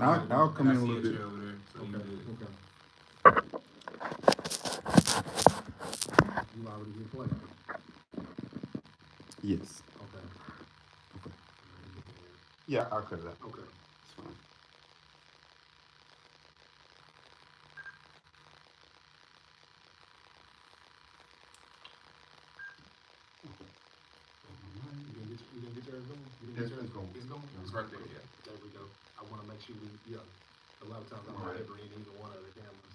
I'll come And I in a see little a bit. chair over there, so you good. You already hit play. Yes. Okay. Okay. Yeah, I'll cut it out. Okay. It's fine. You didn't get yours going? You didn't It's get yours going. It's going? It's right there, yeah. There we go. I want to make sure we, a lot of times I'm not Right. ever in either one of the cameras.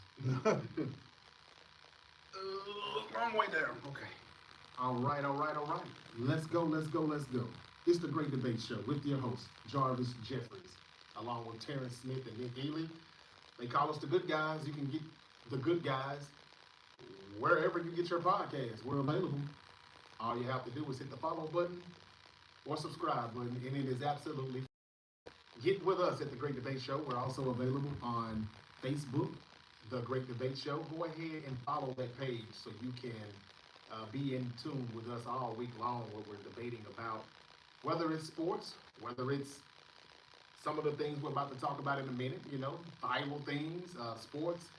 Long way down. Okay. All right. Let's go. It's the Great Debate Show with your host, Jarvis Jeffries, along with Terrence Smith and Nick Ely. They call us the good guys. You can get the good guys wherever you get your podcasts. We're available. All you have to do is hit the follow button or subscribe button, and it is absolutely. Get with us at the Great Debate Show. We're also available on Facebook, The Great Debate Show. Go ahead and follow that page so you can be in tune with us all week long where we're debating about whether it's sports, whether it's some of the things we're about to talk about in a minute, viral things, sports,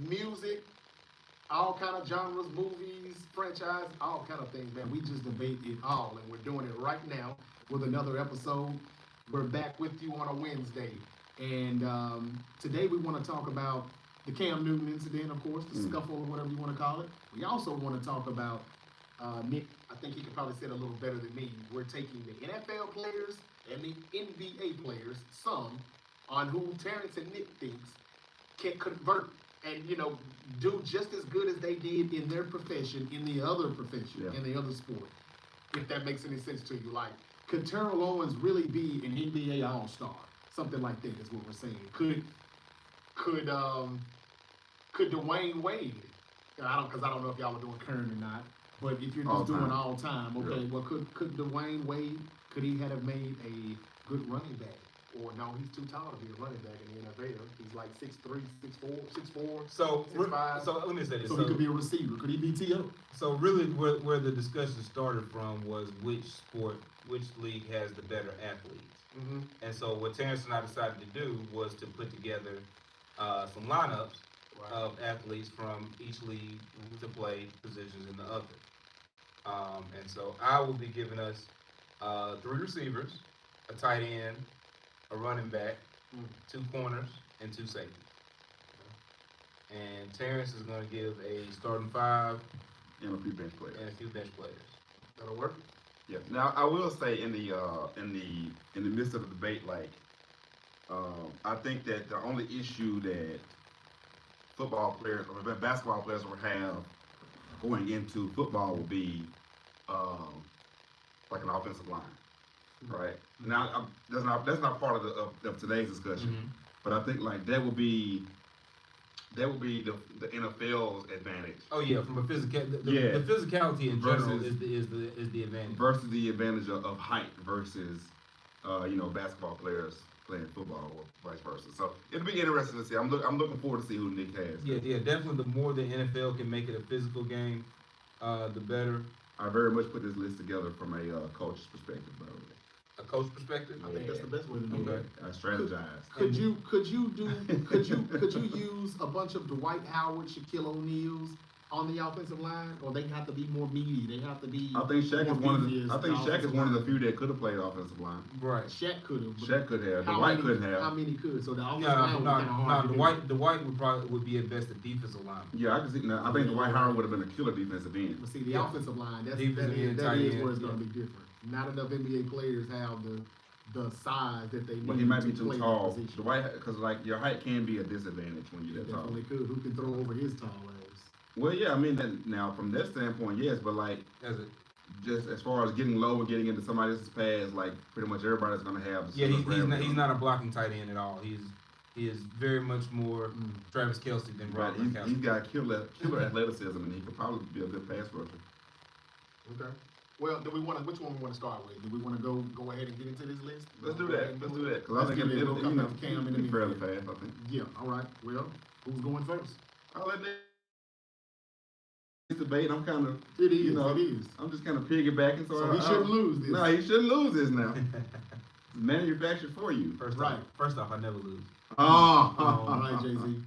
music, all kind of genres, movies, franchise, all kind of things, man. We just debate it all, and we're doing it right now with another episode. We're back with you on a Wednesday, and today we want to talk about the Cam Newton incident, of course, the scuffle or whatever you want to call it. We also want to talk about Nick. I think he could probably say it a little better than me. We're taking the NFL players and the NBA players, some, on who Terrence and Nick thinks can convert and do just as good as they did in their profession, in the other profession, in the other sport. If that makes any sense to you, like, could Terrell Owens really be an NBA All-Star? Something like that is what we're saying. Could Dwayne Wade? Because I don't know if y'all are doing current or not. But if you're just doing all time, okay. Well, could Dwayne Wade? Could he have made a good running back? Or no, he's too tall to be a running back in the NFL. He's like 6'3", 6'4", 6'4". So 6'5". so let me say this. So he could be a receiver. Could he be T.O.? So really, where the discussion started from was which league has the better athletes. Mm-hmm. And so what Terrence and I decided to do was to put together some lineups of athletes from each league to play positions in the other. And so I will be giving us 3 receivers, a tight end, a running back, 2 corners, and 2 safeties. And Terrence is going to give a starting 5 And a few bench players. and a few bench players. That'll work. Yeah. Now I will say in the midst of the debate, I think that the only issue that football players or basketball players will have going into football will be like an offensive line, right? Now that's not part of today's discussion, but I think like that would be the NFL's advantage. Oh yeah, from a the physicality in general is the advantage versus the advantage of height versus basketball players playing football or vice versa. So it'll be interesting to see. I'm looking forward to see who Nick has. Yeah, definitely. The more the NFL can make it a physical game, the better. I very much put this list together from a coach's perspective, by the way. A coach perspective. I think that's the best way to do it. I strategize. Could you use a bunch of Dwight Howard, Shaquille O'Neals on the offensive line, or they have to be more meaty? They have to be. I think Shaq is one of the few that could have played offensive line. Right. Shaq could have. Shaq could have. Dwight couldn't have. How many could? So the offensive line would be kind of hard. Dwight would be at best a defensive line. Yeah, I can see. Now, I think Dwight Howard would have been a killer defensive end. But see, the offensive line, that is where it's going to be different. Not enough NBA players have the size that they need. But he might be to too play tall. the position. Dwight, because like your height can be a disadvantage when you're that tall. Definitely could. Who can throw over his tall ass? Well, yeah, I mean now from that standpoint, yes, but like just as far as getting low and getting into somebody else's pass, like pretty much everybody's gonna have. He's not a blocking tight end at all. He is very much more Travis Kelce than Rob Gronkowski. He's got killer athleticism, and he could probably be a good pass rusher. Okay. Well, which one we want to start with? Do we want to go ahead and get into this list? Let's do that. Because I think it'll come back to Cam in fairly fast, I think. Yeah, all right. Well, who's going first? I'll let this debate. I'm kind of, it is. I'm just kind of piggybacking. So he shouldn't lose this. No, he shouldn't lose this now. manufactured for you. First off, I never lose. Oh, All right, Jay-Z.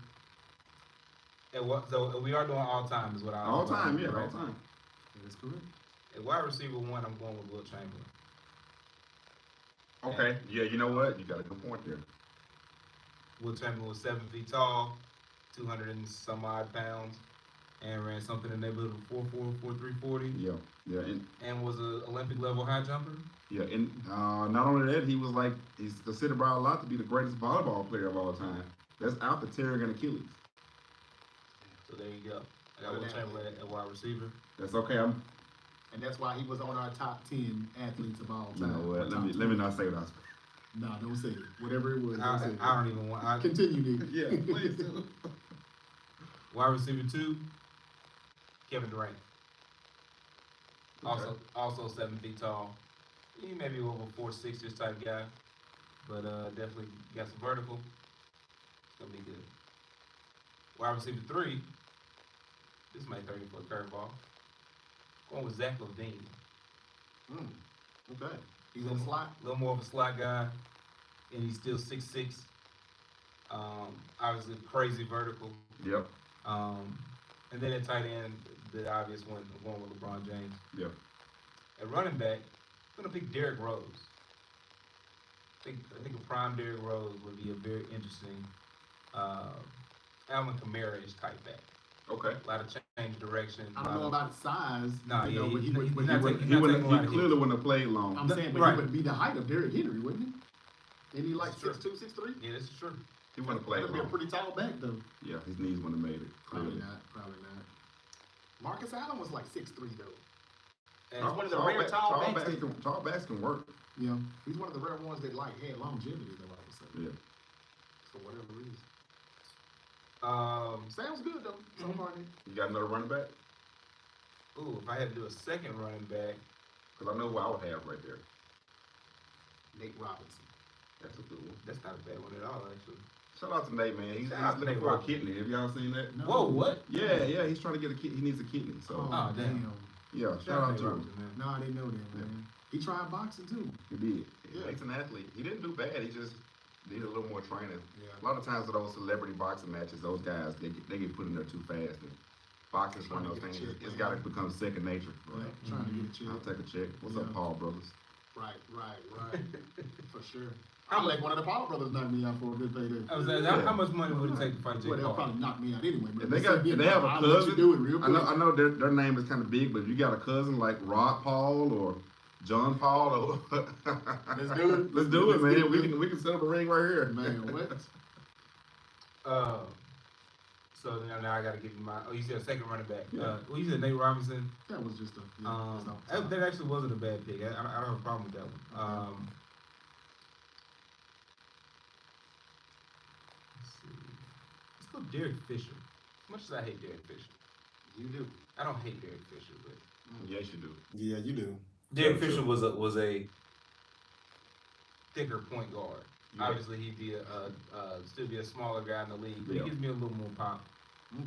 So we are doing all time, is what I. all time, yeah, right? all time. That's correct. At wide receiver 1, I'm going with Will Chamberlain. Okay, yeah, you know what? You got a good point there. Will Chamberlain was 7 feet tall, 200 and some odd pounds, and ran something in the neighborhood of 4.4, 4.3, 40. Yeah, And was an Olympic level high jumper. yeah, and not only that, he's considered by a lot to be the greatest volleyball player of all time. That's out the tearing and Achilles. So there you go. I got Will Chamberlain at wide receiver. That's okay. And that's why he was on our top 10 athletes of all You time. know what? Let me not say what I was. Nah, don't say it. Whatever it was, don't say it. I don't even want. Continue, Nick. Yeah, please do. Wide receiver 2, Kevin Durant. Okay. Also 7 feet tall. He may be over 4.6 type guy, but definitely got some vertical. It's gonna be good. Wide receiver 3. This might throw you for a curveball. Going with Zach LaVine. Okay. He's in the slot. A little more of a slot guy, and he's still 6'6". Obviously crazy vertical. Yep. And then at tight end, the obvious one, I'm going with LeBron James. Yep. At running back, I'm gonna pick Derrick Rose. I think a prime Derrick Rose would be a very interesting Alvin Kamara-ish type back. Okay. A lot of change direction. I don't know about his size. Nah, you yeah, know, but he he would. not taking- He taking a lot of clearly hits. wouldn't have played long. I'm saying, but Right. he would be the height of Derrick Henry, wouldn't he? Isn't he like That's true. 6'2", 6'3"? Yeah, this is true. He wouldn't have played That'd be a long. pretty tall back, though. Yeah, his knees wouldn't have made it. Probably Clearly. not. Probably not. Marcus Allen was like 6'3", though. And He's one of the rare tall backs that- Tall backs can work. You know, he's one of the rare ones that like had longevity, though, I would say. Yeah. For whatever reason. Um, Sounds good, though. So far, Nick. You got another running back? ooh, if I had to do a second running back, Because I know who I would have right there. Nate Robinson. That's a good one. that's not a bad one at all, actually. Shout out to Nate, man. He's Shout out to looking Nate for a Robinson. kidney. Have y'all seen that? No. Whoa, what? Yeah, he's trying to get a kidney. He needs a kidney. So, Oh, damn. yeah, shout out Nate to him. Robinson, man. No, I didn't know that, man. He tried boxing, too. He did. Yeah. Nate's an athlete. He didn't do bad. He just needed a little more training. Yeah. A lot of times with those celebrity boxing matches, those guys, they get put in there too fast. And boxing's one of those Trying to things. get a check, It's man. got to become second nature. Yeah, trying to get a check. I'll take a check. What's Yeah. up, Paul Brothers? Right. For sure. I'm like one of the Paul brothers knocked me out for a good payday. I was like, Yeah. how much money would it take to fight Jake Well, they'll Paul? probably knock me out anyway. If they have a I'll let you cousin, do it real quick. I know their name is kind of big, but if you got a cousin like Rod Paul or John Paul, or Let's do it. Let's do it, Let's man. do it. We can set up a ring right here. Man, what? So now I got to give you my. Oh, you said a second running back. Yeah. Well, you said Nate Robinson. That was just a. Yeah, just off the top. That actually wasn't a bad pick. I don't have a problem with that one. Let's see. Let's go Derek Fisher. As much as I hate Derek Fisher, You do. I don't hate Derek Fisher, but Yes, you do. Yeah, you do. Derek Sure. Fisher was a thicker point guard. Yeah. Obviously, he'd be still be a smaller guy in the league, but Yeah. he gives me a little more pop.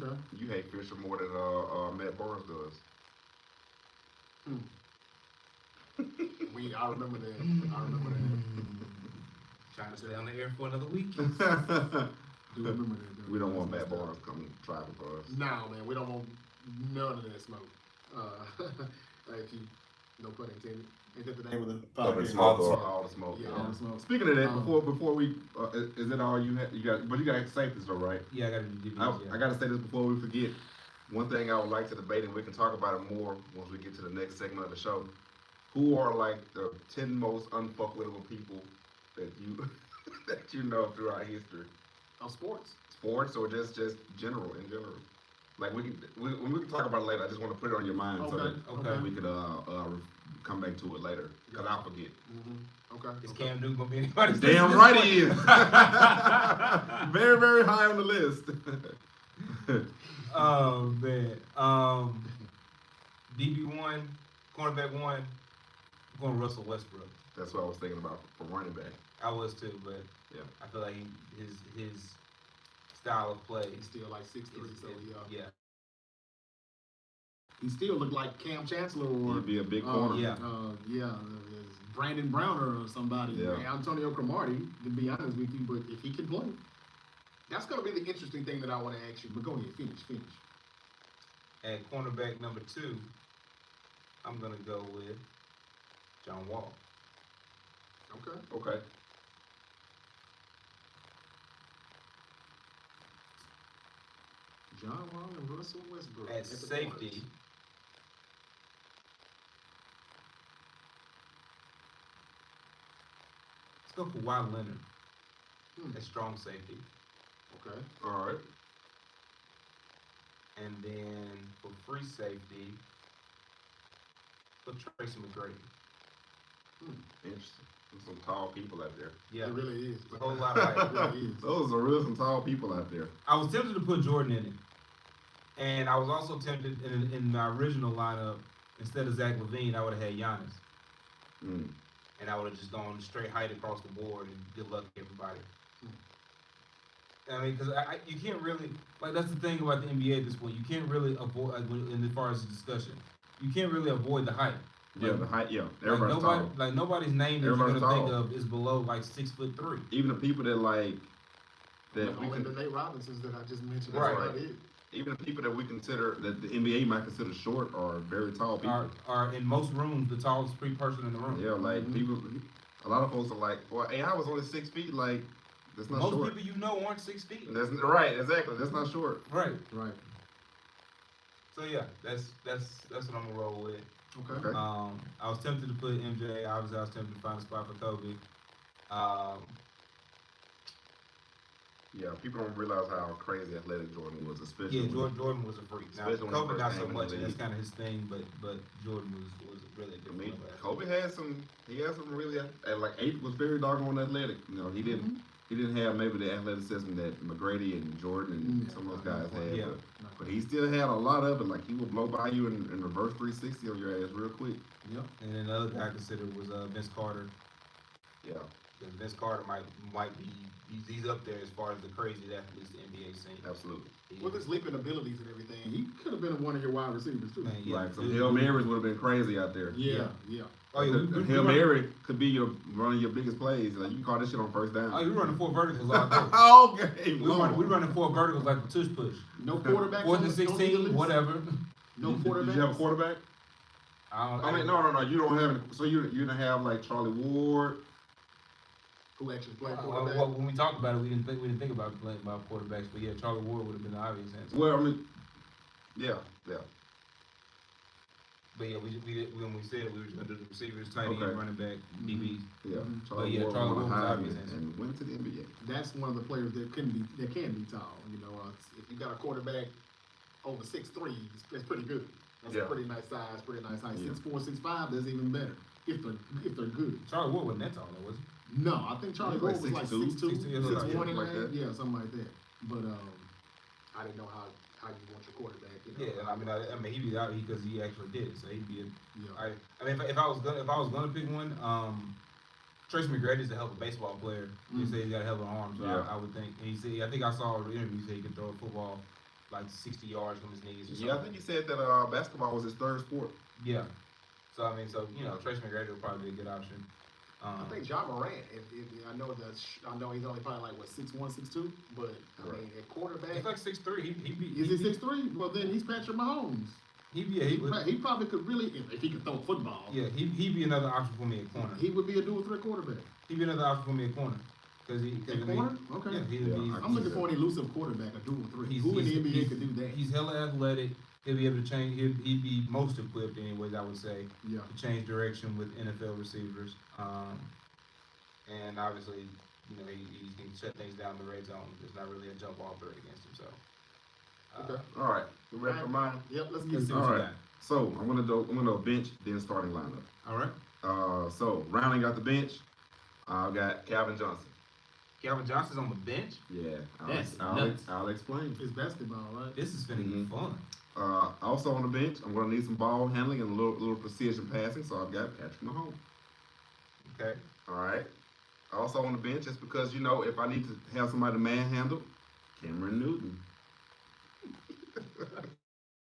Okay. You hate Fisher more than Matt Barnes does. I remember that. Trying to stay on the air for another week. Do remember that. Though. We don't want Matt That's Barnes coming driving for us. No, man, we don't want none of that smoke. If you, no pun intended. Ain't that the name of the podcast? All the smoke. Yeah, all the smoke. Speaking of that, Um, before we, is it all you had? You got, but you got to say this though, right? Yeah, I got to do DVDs. I got to say this before we forget. One thing I would like to debate, and we can talk about it more once we get to the next segment of the show. Who are like the 10 most unfuckwittable people that you that you know throughout history? Of sports. Sports or just general in general. Like we can talk about it later. I just want to put it on your mind so that Okay. we could come back to it later because I'll forget. Okay. Is Cam Newton gonna be anybody's? Damn right he is. Very, very high on the list. Oh man. DB1, cornerback 1. I'm going Russell Westbrook. That's what I was thinking about for running back. I was too, but Yeah. I feel like his style of play He's still like 6'3", so yeah. yeah. he still looked like Cam Chancellor or He'd be a big corner. Brandon Browner or somebody. Yeah. Antonio Cromartie, to be honest with you, but if he can play, that's going to be the interesting thing that I want to ask you. But go ahead, finish. At cornerback number 2, I'm gonna go with John Wall. Okay. John Wall and Russell Westbrook. At the safety, corners. let's go for Kawhi Leonard. At strong safety. Okay. All right. And then for free safety, let's go Tracy McGrady. Interesting. There's some tall people out there. Yeah, It really is. a whole lot of height. It really is. Those are real some tall people out there. I was tempted to put Jordan in it. And I was also tempted in my original lineup, instead of Zach LaVine, I would have had Giannis. Mm. And I would have just gone straight height across the board and good luck to everybody. I mean, because you can't really, like, that's the thing about the NBA at this point. You can't really avoid, as far as the discussion, you can't really avoid the height. Yeah, Like, the height. Yeah, like everybody's tall. nobody's name that you're Everybody's gonna think tall. of is below like 6'3". Even the people that like that we Only can, the Nate Robinsons that I just mentioned. Right. That's about it. even the people that we consider that the NBA might consider short are very tall people. Are in most rooms the tallest person in the room. Yeah, like people. A lot of folks are like, "Well, hey, I was only 6 feet. Like, that's not Most short." people you know aren't 6 feet. That's right. Exactly. That's not short. Right. Right. So yeah, that's what I'm gonna roll with. Okay. Okay. I was tempted to put MJ. Obviously, I was tempted to find a spot for Kobe. Yeah, people don't realize how crazy athletic Jordan was, especially. Yeah, Jordan was a freak. Now, Especially when he Kobe first not came so in the much, and that's league. kind of his thing. But Jordan was really a I different mean, level athlete. Kobe had some. He had some really. Like Ape was very doggone athletic. You know, he didn't. He didn't have maybe the athleticism that McGrady and Jordan and some of those guys had. Yeah. But he still had a lot of it. Like he would blow by you in reverse 360 on your ass real quick. Yep. And then the other guy I considered was Vince Carter. Yeah. Because Vince Carter might be he's up there as far as the crazy athletes the NBA scene. Absolutely. With his leaping abilities and everything, he could have been one of your wide receivers too. Man, yeah. Like some Hail Marys would have been crazy out there. Yeah. Oh yeah, The Hail Mary could be one of your biggest plays. Like you can call this shit on first down. Oh, we running 4 verticals all day. Okay. We running 4 verticals like the tush push. No quarterback. 4th and 16, whatever. No quarterback. Did you have a quarterback? I I mean, no. You don't have. So you didn't have like Charlie Ward. Who actually played Well, quarterback? when we talked about it, we didn't think about quarterbacks, but yeah, Charlie Ward would have been the obvious answer. Well, I mean, yeah. But yeah, when we said we were just gonna do the receivers, tight end, Okay. running back, DBs. Yeah, But yeah, Ward Charlie won a Ward was Heisman obvious answer. and went to the NBA. That's one of the players that can be tall. You know, if you got a quarterback over 6'3", that's pretty good. That's Yeah. a pretty nice size, pretty nice height. Yeah. 6'4", 6'5", that's even better if they're good. Charlie Ward wasn't that tall, though, was he? No, I think Charlie He was Ward was like 6'2", 6'2", 6'2", 6'1", like that. yeah, something like that. But I didn't know how you want your quarterback. You know, Yeah, I mean, he'd be out because he actually did it, so he'd be. yeah. I mean, if I was gonna pick one, Tracy McGrady is a hell of a baseball player. He said he's got a hell of an arm, so Yeah. I would think. And he said, I think I saw an interview say he could throw a football like 60 yards from his knees. Or something. Yeah, I think he said that basketball was his third sport. Yeah. So I mean, Tracy McGrady would probably be a good option. I think John Morant. I know he's only probably like what 6'1", 6'2", but I mean at quarterback. he's like 6'3". He'd be. Is he 6'3"? Well, then he's Patrick Mahomes. He He probably could really, if he could throw a football. Yeah, he'd be another option for me at corner. He would be a dual threat quarterback. He'd be another option for me at corner. Cause At corner? Okay. Yeah, Yeah, I'm looking for an elusive quarterback, a dual threat. He's- Who in the he's- NBA could do that? He's hella athletic. He'll be able to change. He'd be most equipped, anyways. I would say Yeah. to change direction with NFL receivers. And obviously, he can shut things down in the red zone. There's not really a jump off threat against him. So. Okay. All right, you ready for mine? Yep. Let's Let's get see it. what All you right. So I'm gonna do bench then starting lineup. All right. So rounding out the bench, I've got Calvin Johnson. Calvin Johnson's on the bench. Yeah, That's I'll nuts. explain. It's basketball, right? This is finna Mhm. get fun. Also on the bench, I'm gonna need some ball handling and a little precision passing. So I've got Patrick Mahomes. Okay. All right. Also on the bench, just because if I need to have somebody manhandle, Cameron Newton.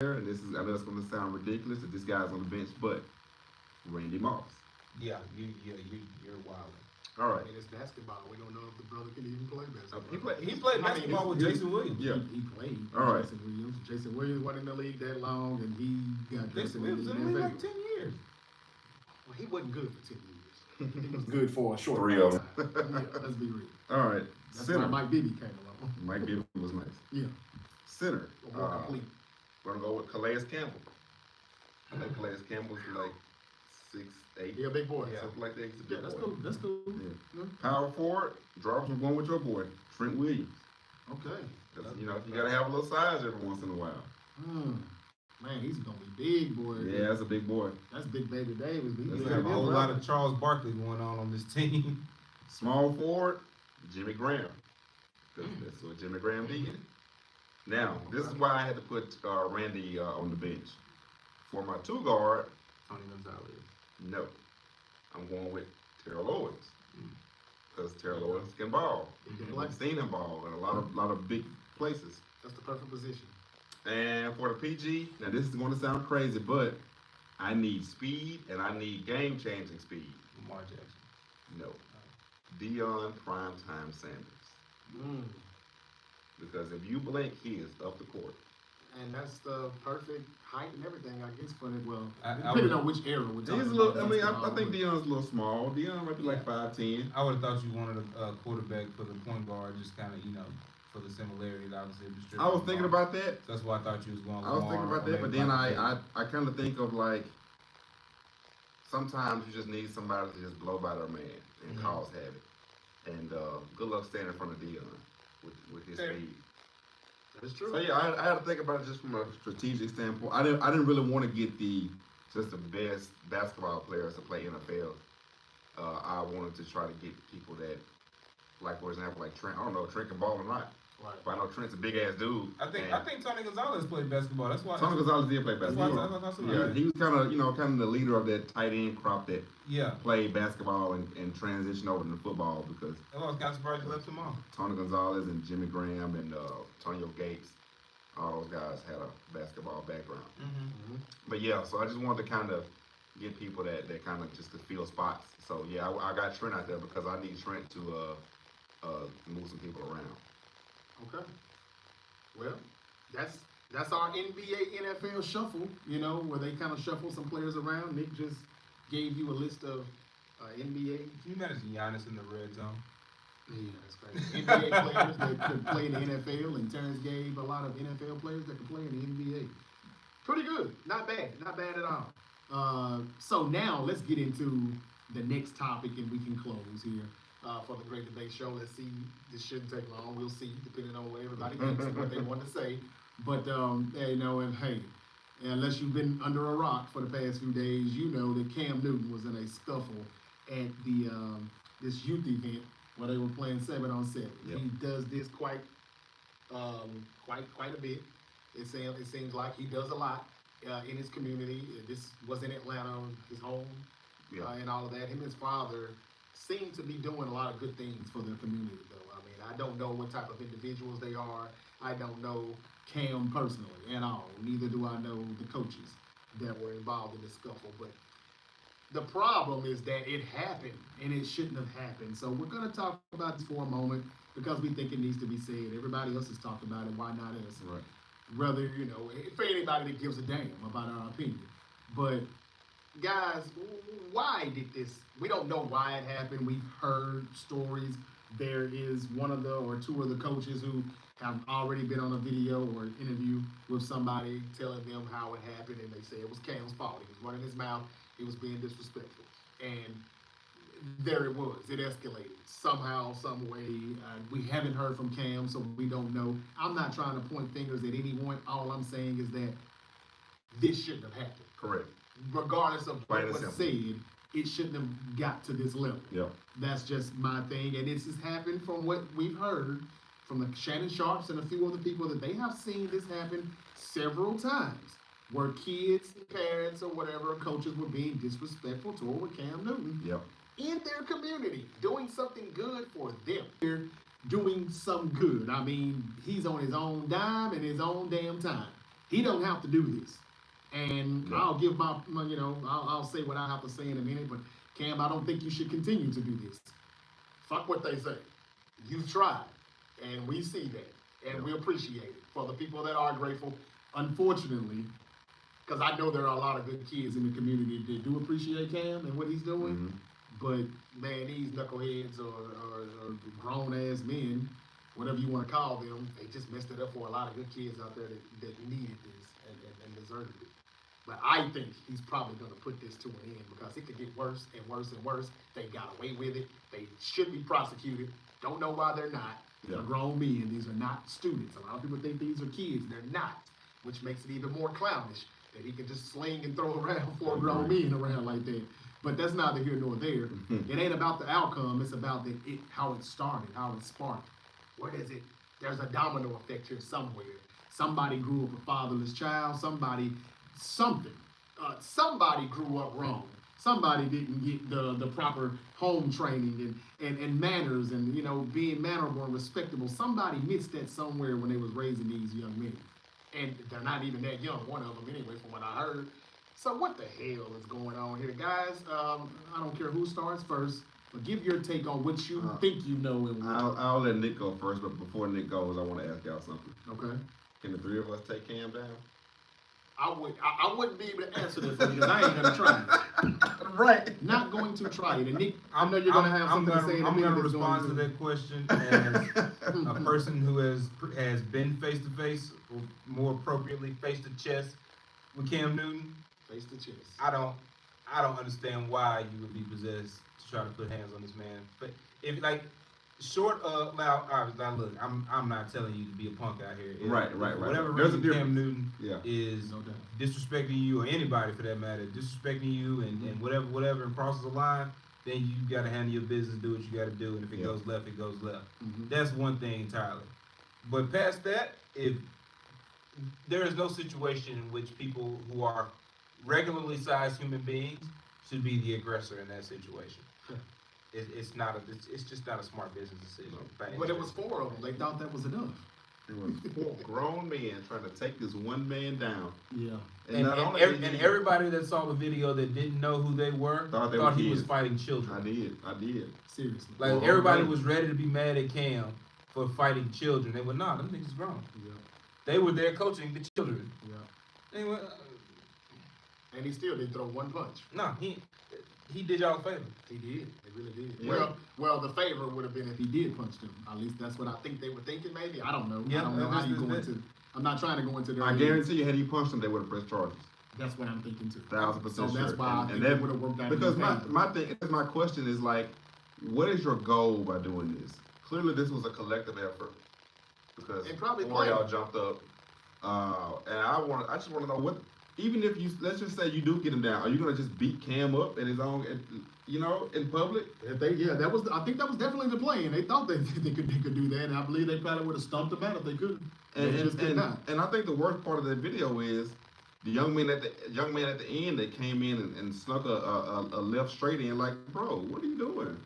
and this is I know it's going to sound ridiculous that this guy's on the bench, but Randy Moss. Yeah, you're wild. All I right. mean, it's basketball. We don't know if the brother can even play basketball. He played I mean, basketball with Jason Williams. Yeah. He played. All right. Jason Williams. Jason Williams wasn't in the league that long, and he got Jason drafted Williams into was the in the NFL. league like 10 years. Well, he wasn't good for 10 years. He was good for a short 3 amount of of time. Yeah, let's be real. All right. That's Center. why Mike Bibby came along. Mike Bibby was nice. Yeah, Center. more complete. We're gonna go with Calais Campbell. I think Calais Campbell's like 6'8", He a big boy. Yeah. something like that. He's a Yeah, big that's boy. cool. That's cool. Yeah. Power forward. Drops. I'm going with your boy Trent Williams. Okay. 'Cause, you know, you gotta have a little size every once in a while. Man, he's gonna be big, boy. Yeah, that's a big boy. That's big baby Davis. He That's We big have a as whole well. lot of Charles Barkley going on this team. Small forward, Jimmy Graham. 'Cause that's what Jimmy Graham did. Now, this is why I had to put Randy on the bench. For my 2 guard, Tony Gonzalez. no. I'm going with Terrell Owens. Because Terrell Owens can ball. He can play. I've seen him ball in a lot of big places. That's the perfect position. And for the PG, now this is going to sound crazy, but I need speed and I need game-changing speed. Lamar Jackson. No. Deion Primetime Sanders. Because if you blink, he is up the court. And that's the perfect height and everything, I guess, for it. Well, I depending would- on which era we're He's talking a little. about. I mean, I basketball, think but- Deion's a little small. Deion might be like 5'10". I would have thought you wanted a quarterback for the point guard, just kind of, for the similarity, obviously. I was thinking about that. That's why I thought you was going. I was thinking Lamar about or that, but maybe then Michael I kind of think of like sometimes you just need somebody to just blow by their man and Mhm. cause havoc. And good luck standing in front of Deion with his Fair. speed. That is true. So yeah, I had to think about it just from a strategic standpoint. I didn't really want to get just the best basketball players to play NFL. I wanted to try to get people that, like for example, like Trent. I don't know if Trent can ball or not, Right. but I know Trent's a big ass dude. I think and Tony Gonzalez played basketball. That's why. Tony Gonzalez did play That's why basketball. I thought so. Yeah, he was kind of the leader of that tight end crop that Yeah. played basketball and transitioned over to football because I was kind of surprised you left him off. Tony Gonzalez and Jimmy Graham and Tonyo Gates, all those guys had a basketball background. Mm-hmm. But yeah, so I just wanted to kind of get people that kind of just to fill spots. So yeah, I got Trent out there because I need Trent to move some people around. Okay. Well, that's our NBA NFL shuffle, where they kind of shuffle some players around. Nick just gave you a list of NBA. Can you imagine Giannis in the red zone? Yeah, that's crazy. NBA players that could play in the NFL, and Terrence gave a lot of NFL players that could play in the NBA. Pretty good. Not bad at all. So now let's get into the next topic, and we can close here for the Great Debate Show. Let's see. This shouldn't take long. We'll see, depending on what everybody thinks and what they want to say. But and hey, unless you've been under a rock for the past few days, you know that Cam Newton was in a scuffle at the this youth event where they were playing 7-on-7. Yep. He does this quite a bit. It seems like he does a lot in his community. This was in Atlanta, his home, and all of that. Him and his father seem to be doing a lot of good things for their community, though. I mean, I don't know what type of individuals they are. I don't know Cam personally at all. Neither do I know the coaches that were involved in the scuffle. But the problem is that it happened, and it shouldn't have happened. So we're going to talk about this for a moment because we think it needs to be said. Everybody else has talked about it. Why not us? Right. Rather, for anybody that gives a damn about our opinion. But guys, why did this? We don't know why it happened. We've heard stories. There is one of the or two of the coaches who have already been on a video or an interview with somebody telling them how it happened, and they say it was Cam's fault. He was running his mouth. He was being disrespectful. And there it was. It escalated somehow, some way. We haven't heard from Cam, so we don't know. I'm not trying to point fingers at anyone. All I'm saying is that this shouldn't have happened. Correct. Regardless of Plain what and was simple. said, it shouldn't have got to this level. Yeah. That's just my thing. And this has happened from what we've heard from the Shannon Sharps and a few other people that they have seen this happen several times where kids, parents, or whatever, coaches were being disrespectful toward Cam Newton Yep. in their community, doing something good for them. They're doing some good. I mean, he's on his own dime and his own damn time. He don't have to do this. And Yeah. I'll give I'll say what I have to say in a minute, but Cam, I don't think you should continue to do this. Fuck what they say. You've tried, and we see that, and we appreciate it. For the people that are grateful, unfortunately, because I know there are a lot of good kids in the community that do appreciate Cam and what he's doing, but man, these knuckleheads or grown ass men, whatever you want to call them, they just messed it up for a lot of good kids out there that needed this and deserved it. But I think he's probably going to put this to an end because it could get worse and worse and worse. They got away with it. They should be prosecuted. Don't know why they're not. They're grown men. These are not students. A lot of people think these are kids. They're not, which makes it even more clownish that he can just sling and throw around four grown men around like that. But that's neither here nor there. It ain't about the outcome. It's about how it started, how it sparked. Where does it? There's a domino effect here somewhere. Somebody grew up a fatherless child. Somebody grew up wrong. Somebody didn't get the proper home training and manners and being mannerable and respectable. Somebody missed that somewhere when they was raising these young men. And they're not even that young, one of them anyway, from what I heard. So what the hell is going on here, guys? I don't care who starts first, but give your take on what you think you know. And I'll let Nick go first, but before Nick goes, I want to ask y'all something. Okay. Can the three of us take Cam down? I wouldn't be able to answer this for you because I ain't gonna try it. Right. Not going to try it. And Nick, I know you're gonna have something to say. I'm gonna respond to that question as a person who has been face to face, or more appropriately face to chest with Cam Newton. Face to chest. I don't understand why you would be possessed to try to put hands on this man. But if short of now, look, I'm not telling you to be a punk out here. Right. Whatever There's reason Cam Newton is No doubt. disrespecting you or anybody for that matter, disrespecting you and whatever and crosses the line, then you got to handle your business, do what you got to do, and if it goes left, it goes left. That's one thing entirely. But past that, if there is no situation in which people who are regularly sized human beings should be the aggressor in that situation. It's just not a smart business decision. But it was four of them. They thought that was enough. It was four grown men trying to take this one man down. Yeah. And everybody that saw the video that didn't know who they were thought he was fighting children. I did. Seriously. Like everybody was ready to be mad at Cam for fighting children. They were not. Them niggas grown. Yeah. They were there coaching the children. Yeah. Anyway, and he still didn't throw one punch. No, he did y'all a favor. He did. He really did. Yeah. Well, the favor would have been if he did punch them. At least that's what I think they were thinking. Maybe I don't know. Yeah, I don't know how you go into. I'm not trying to go into their. I guarantee you, had he punched them, they would have pressed charges. That's what I'm thinking too. 1,000% So sure. that's why I think that it would have worked out. Because my question is like, what is your goal by doing this? Clearly, this was a collective effort because And probably four of y'all jumped up, and I just want to know what. Even if let's just say you do get him down, are you gonna just beat Cam up in his own, in public? If they, that was. I think that was definitely the plan. They thought they could do that, and I believe they probably would have stumped him out if they could. And I think the worst part of that video is the young man at the end that came in and snuck a left straight in. Like, bro, what are you doing?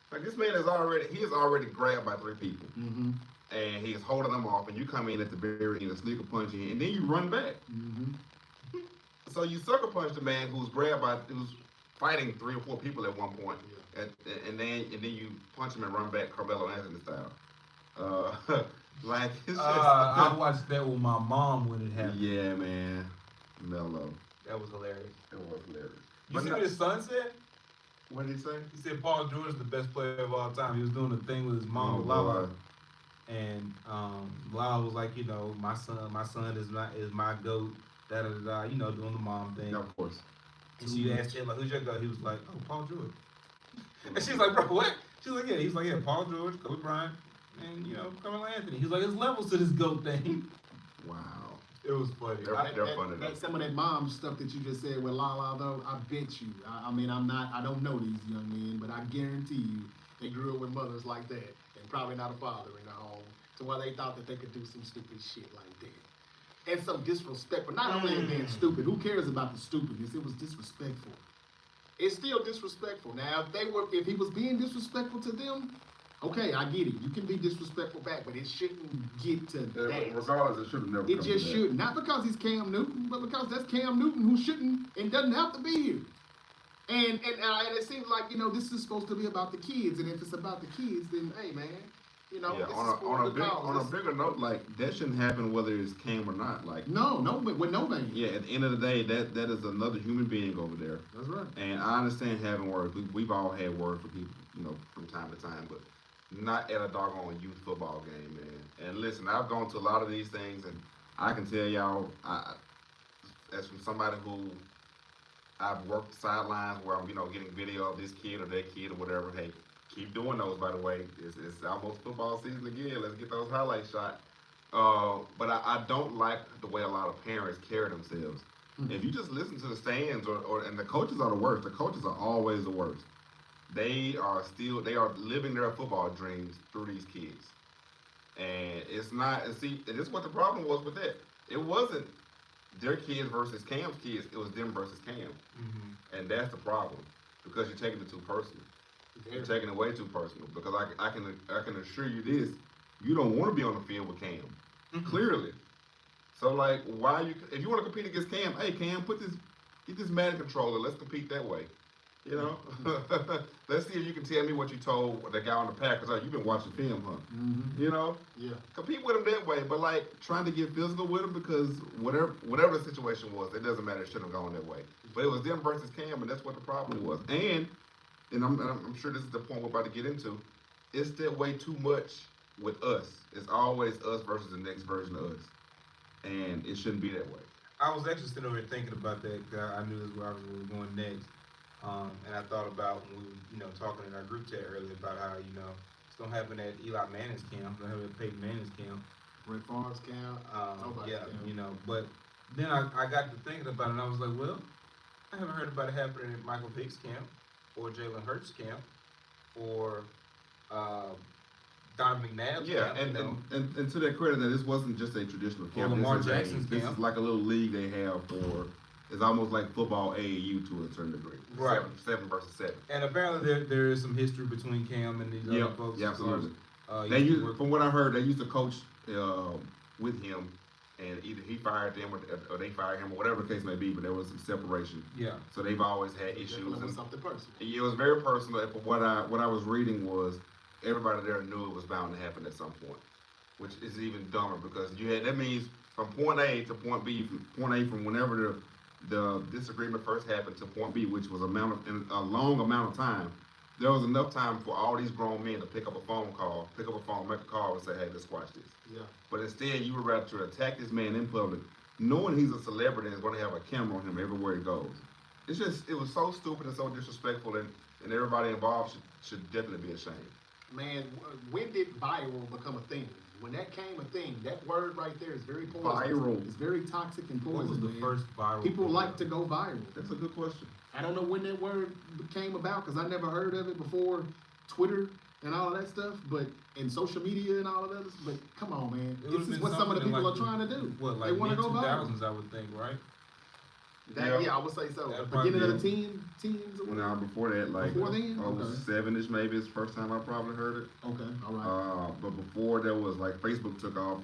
Like, this man is already grabbed by three people, and he's holding them off, and you come in at the very end and sneak a punch in, and then you run back. So you sucker punch the man who's fighting 3 or 4 people at one point, and then you punch him and run back Carmelo Anthony style. Like it's just, I watched that with my mom when it happened. Yeah, man, Melo. That was hilarious. It was hilarious. You see what his son said? What did he say? He said Paul George is the best player of all time. He was doing a thing with his mom, Lala. And Lala was like, my son is my GOAT. Doing the mom thing. Yeah, of course. And she asked him, like, who's your GOAT? He was like, oh, Paul George. And she's like, bro, what? She's like, yeah. He's like, yeah, Paul George, Kobe Bryant, and, Carmelo Anthony. He's like, there's levels to this GOAT thing. Wow. It was funny. They're funny. Some of that mom stuff that you just said with Lala, though, I bet you. I don't know these young men, but I guarantee you they grew up with mothers like that and probably not a father in the home to where they thought that they could do some stupid shit like that. And some disrespect, but not only it being stupid. Who cares about the stupidness? It was disrespectful. It's still disrespectful. Now, if he was being disrespectful to them, Okay, I get it. You can be disrespectful back, but it shouldn't get to that. Regardless, it should have never. It just shouldn't. Not because he's Cam Newton, but because that's Cam Newton who shouldn't and doesn't have to be here. And it seems like, this is supposed to be about the kids, and if it's about the kids, then hey man, this is for the cause. On a bigger note, like that shouldn't happen whether it's Cam or not. Like with no man. Yeah, at the end of the day, that is another human being over there. That's right. And I understand having words. We've all had words for people, from time to time, but not at a doggone youth football game, man. And listen, I've gone to a lot of these things, and I can tell y'all, as from somebody who I've worked the sidelines where I'm, getting video of this kid or that kid or whatever. Hey, keep doing those, by the way. It's almost football season again. Let's get those highlights shot. But I don't like the way a lot of parents carry themselves. Mm-hmm. If you just listen to the stands, and the coaches are the worst. The coaches are always the worst. They are living their football dreams through these kids. And it's not, and this is what the problem was with that. It wasn't their kids versus Cam's kids, it was them versus Cam. Mm-hmm. And that's the problem. Because you're taking it too personal. Yeah. You're taking it way too personal. Because I can assure you this, you don't want to be on the field with Cam. Mm-hmm. Clearly. So if you want to compete against Cam, hey Cam, get this Madden controller, let's compete that way. Let's see if you can tell me what you told the guy on the Packers. You've been watching film, huh? Mm-hmm. Yeah. Compete with him that way, but trying to get physical with him because whatever the situation was, it doesn't matter. It shouldn't have gone that way. But it was them versus Cam, and that's what the problem was. And I'm sure this is the point we're about to get into. It's that way too much with us. It's always us versus the next version of us, and it shouldn't be that way. I was actually sitting over here thinking about that. I knew this was where I was going next. And I thought about when we were, talking in our group chat earlier about how, it's going to happen at Eli Manning's camp, it's going to happen at Peyton Manning's camp. Brett Favre's camp. But then I got to thinking about it, and I was like, well, I haven't heard about it happening at Michael Vick's camp, or Jalen Hurts' camp, or Don McNabb's camp. And to their credit, that this wasn't just a traditional camp. Or Lamar Jackson's camp. This is like a little league they have for. It's almost like football AAU to a certain degree. Right. 7 versus 7. And apparently there is some history between Cam and these other folks. Yeah, absolutely. From what I heard, they used to coach with him, and either he fired them or they fired him, or whatever the case may be, but there was some separation. Yeah. So they've always had issues. It was something personal. It was very personal. And what I was reading was everybody there knew it was bound to happen at some point, which is even dumber because that means from point A to point B, from point A from whenever the disagreement first happened to point B, which was a long amount of time, there was enough time for all these grown men to pick up a phone, make a call, and say, hey, let's squash this. Yeah. But instead, you would rather to attack this man in public, knowing he's a celebrity and is going to have a camera on him everywhere he goes. It was so stupid and so disrespectful, and everybody involved should definitely be ashamed. Man, when did viral become a thing? When that came a thing, that word right there is very poison. Viral. It's very toxic and poison. What was the first viral? People like to go viral. That's a good question. I don't know when that word came about because I never heard of it before Twitter and all of that stuff, but in social media and all of that. But come on, man, this is what some of the people are trying to do. They want to go viral. 2000s, I would think, right? I would say so. Beginning of the teens or whatever. No, before that, before then? 07-ish maybe is the first time I probably heard it. Okay, all right. But before there was Facebook took off,